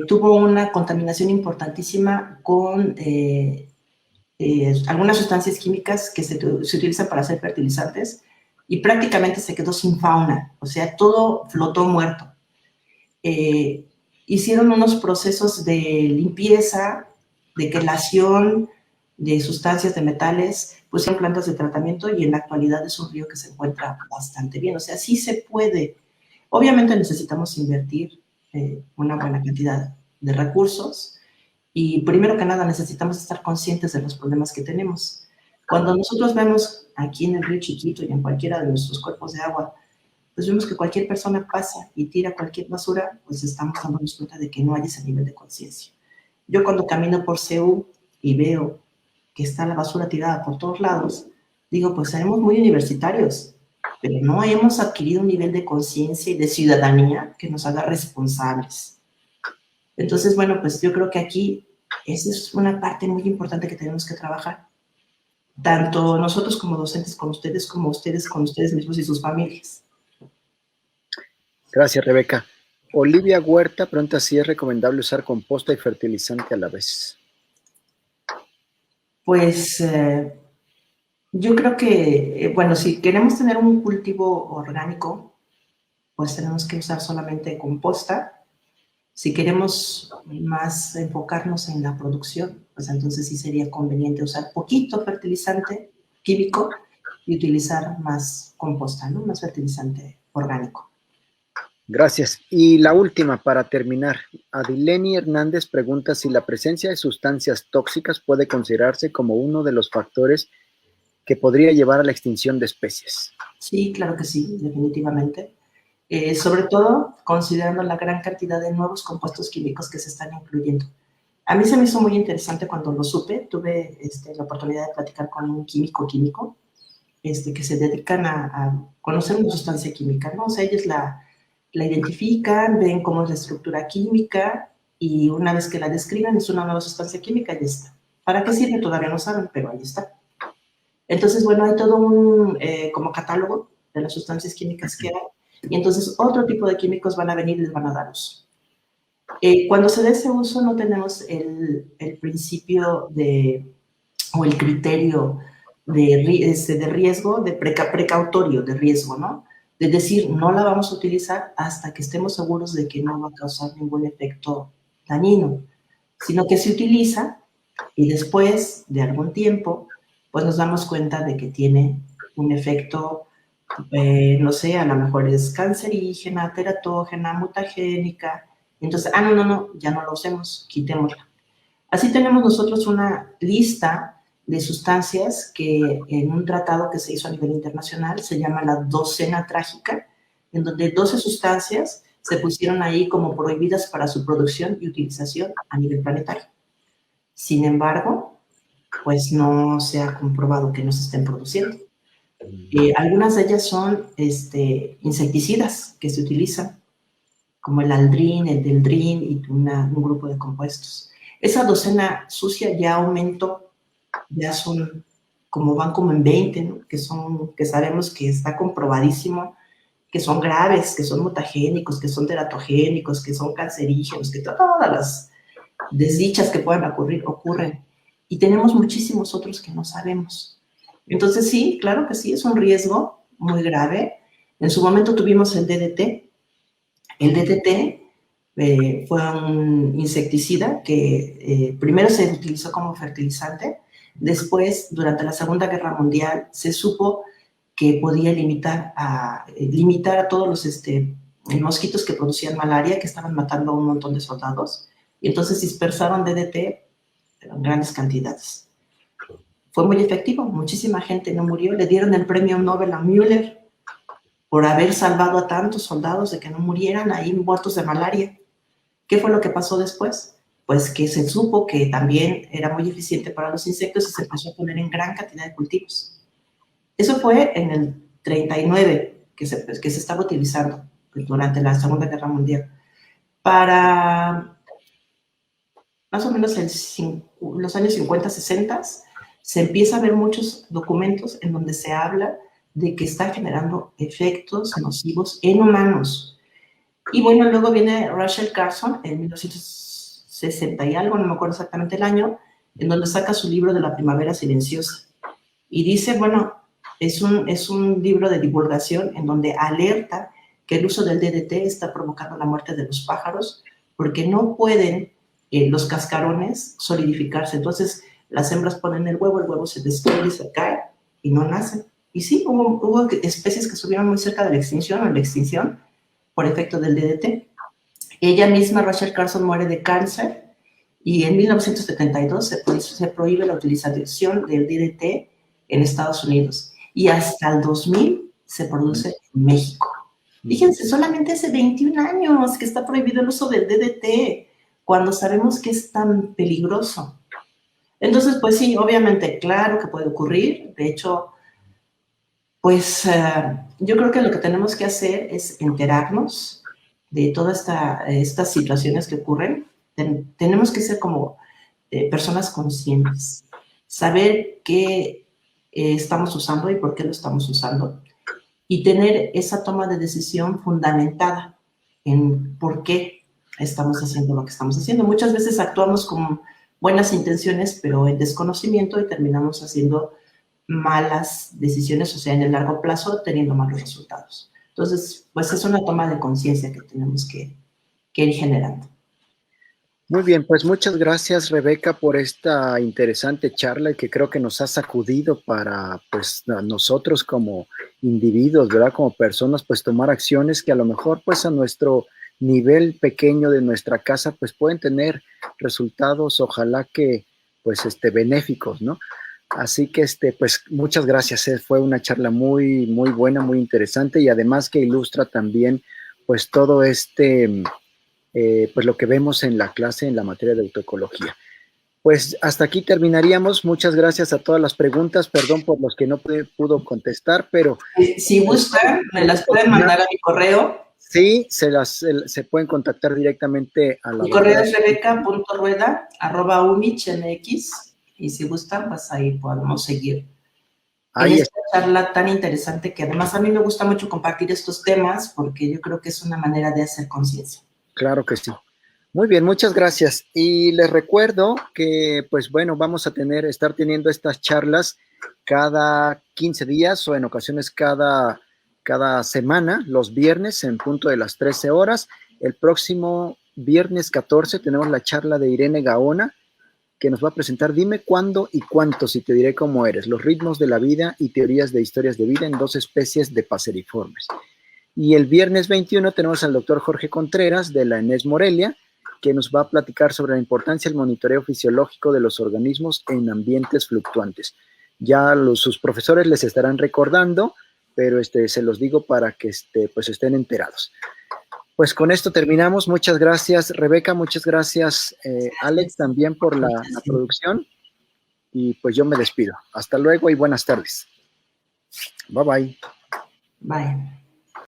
B: tuvo una contaminación importantísima con algunas sustancias químicas que se utilizan para hacer fertilizantes y prácticamente se quedó sin fauna, o sea, todo flotó muerto. Hicieron unos procesos de limpieza, de quelación de sustancias de metales, pusieron plantas de tratamiento y en la actualidad es un río que se encuentra bastante bien, o sea, sí se puede. Obviamente necesitamos invertir una buena cantidad de recursos y primero que nada necesitamos estar conscientes de los problemas que tenemos. Cuando nosotros vemos aquí en el río Chiquito y en cualquiera de nuestros cuerpos de agua, pues vemos que cualquier persona pasa y tira cualquier basura, pues estamos dándonos cuenta de que no hay ese nivel de conciencia. Yo cuando camino por CEU y veo que está la basura tirada por todos lados, digo, pues seremos muy universitarios, pero no hemos adquirido un nivel de conciencia y de ciudadanía que nos haga responsables. Entonces, bueno, pues yo creo que aquí esa es una parte muy importante que tenemos que trabajar, tanto nosotros como docentes con ustedes con ustedes mismos y sus familias.
A: Gracias, Rebeca. Olivia Huerta pregunta si es recomendable usar composta y fertilizante a la vez.
B: Pues yo creo que, bueno, si queremos tener un cultivo orgánico, pues tenemos que usar solamente composta. Si queremos más enfocarnos en la producción, pues entonces sí sería conveniente usar poquito fertilizante químico y utilizar más composta, ¿no? Más fertilizante orgánico.
A: Gracias. Y la última, para terminar, Adileni Hernández pregunta si la presencia de sustancias tóxicas puede considerarse como uno de los factores que podría llevar a la extinción de especies.
B: Sí, claro que sí, definitivamente. Sobre todo considerando la gran cantidad de nuevos compuestos químicos que se están incluyendo. A mí se me hizo muy interesante cuando lo supe, tuve la oportunidad de platicar con un químico que se dedican a conocer una sustancia química, ¿no? O sea, ellos la identifican, ven cómo es la estructura química y una vez que la describen es una nueva sustancia química y ya está. ¿Para qué sirve? Todavía no saben, pero ahí está. Entonces, bueno, hay todo un como catálogo de las sustancias químicas que hay y entonces otro tipo de químicos van a venir y les van a dar uso. Cuando se da ese uso no tenemos el principio o el criterio de riesgo, precautorio de riesgo, ¿no? De decir, no la vamos a utilizar hasta que estemos seguros de que no va a causar ningún efecto dañino, sino que se utiliza y después de algún tiempo, pues nos damos cuenta de que tiene un efecto, no sé, a lo mejor es cancerígena, teratógena, mutagénica. Entonces, no, ya no lo usemos, quitémosla. Así tenemos nosotros una lista de sustancias que en un tratado que se hizo a nivel internacional se llama la docena trágica, en donde 12 sustancias se pusieron ahí como prohibidas para su producción y utilización a nivel planetario. Sin embargo, pues no se ha comprobado que no se estén produciendo. Algunas de ellas son insecticidas que se utilizan, como el aldrin, el deldrin y un grupo de compuestos. Esa docena sucia ya aumentó, ya son van como en 20, ¿no? que sabemos que está comprobadísimo, que son graves, que son mutagénicos, que son teratogénicos, que son cancerígenos, que todas las desdichas que puedan ocurren. Y tenemos muchísimos otros que no sabemos. Entonces sí, claro que sí, es un riesgo muy grave. En su momento tuvimos el DDT. El DDT fue un insecticida que primero se utilizó como fertilizante, después, durante la Segunda Guerra Mundial, se supo que podía limitar a todos los mosquitos que producían malaria, que estaban matando a un montón de soldados, y entonces dispersaron DDT en grandes cantidades. Fue muy efectivo, muchísima gente no murió, le dieron el premio Nobel a Müller por haber salvado a tantos soldados de que no murieran ahí muertos de malaria. ¿Qué fue lo que pasó después? Pues que se supo que también era muy eficiente para los insectos y se empezó a poner en gran cantidad de cultivos. Eso fue en el 39 que se estaba utilizando durante la Segunda Guerra Mundial. Para más o menos los años 50, 60, se empieza a ver muchos documentos en donde se habla de que está generando efectos nocivos en humanos. Y bueno, luego viene Rachel Carson en 1960 y algo, no me acuerdo exactamente el año, en donde saca su libro de la primavera silenciosa. Y dice, bueno, es un libro de divulgación en donde alerta que el uso del DDT está provocando la muerte de los pájaros porque no pueden los cascarones solidificarse. Entonces, las hembras ponen el huevo se destruye, se cae y no nacen. Y sí, hubo especies que estuvieron muy cerca de la extinción por efecto del DDT. Ella misma, Rachel Carson, muere de cáncer y en 1972 se prohíbe la utilización del DDT en Estados Unidos y hasta el 2000 se produce en México. Fíjense, solamente hace 21 años que está prohibido el uso del DDT cuando sabemos que es tan peligroso. Entonces, pues sí, obviamente, claro que puede ocurrir. De hecho, pues yo creo que lo que tenemos que hacer es enterarnos de todas estas situaciones que ocurren. Tenemos que ser como personas conscientes, saber qué estamos usando y por qué lo estamos usando, y tener esa toma de decisión fundamentada en por qué estamos haciendo lo que estamos haciendo. Muchas veces actuamos con buenas intenciones, pero en desconocimiento, y terminamos haciendo malas decisiones, o sea, en el largo plazo teniendo malos resultados. Entonces, pues es una toma de conciencia que tenemos que ir generando.
A: Muy bien, pues muchas gracias, Rebeca, por esta interesante charla y que creo que nos ha sacudido para, pues, nosotros como individuos, ¿verdad? Como personas, pues tomar acciones que a lo mejor, pues a nuestro nivel pequeño de nuestra casa, pues pueden tener resultados, ojalá que, pues, benéficos, ¿no? Así que, pues, muchas gracias. Fue una charla muy, muy buena, muy interesante y además que ilustra también, pues, todo pues lo que vemos en la clase en la materia de autoecología. Pues hasta aquí terminaríamos. Muchas gracias a todas las preguntas. Perdón por los que no pudo contestar, pero...
B: Si gustan, me las pueden mandar a mi correo.
A: Sí, se pueden contactar directamente a la...
B: Mi correo es rebeca.rueda@umich.mx y si gustan, pues ahí podemos seguir. En esta charla tan interesante que además a mí me gusta mucho compartir estos temas porque yo creo que es una manera de hacer conciencia.
A: Claro que sí. Muy bien, muchas gracias. Y les recuerdo que, pues bueno, vamos a estar teniendo estas charlas cada 15 días o en ocasiones cada semana, los viernes en punto de las 13 horas. El próximo viernes 14 tenemos la charla de Irene Gaona, que nos va a presentar Dime cuándo y cuánto, si te diré cómo eres, los ritmos de la vida y teorías de historias de vida en 2 especies de paseriformes. Y el viernes 21 tenemos al doctor Jorge Contreras de la ENES Morelia, que nos va a platicar sobre la importancia del monitoreo fisiológico de los organismos en ambientes fluctuantes. Ya sus profesores les estarán recordando, pero se los digo para que pues estén enterados. Pues con esto terminamos. Muchas gracias, Rebeca. Muchas gracias, Alex, también por la producción. Y pues yo me despido. Hasta luego y buenas tardes. Bye, bye.
B: Bye.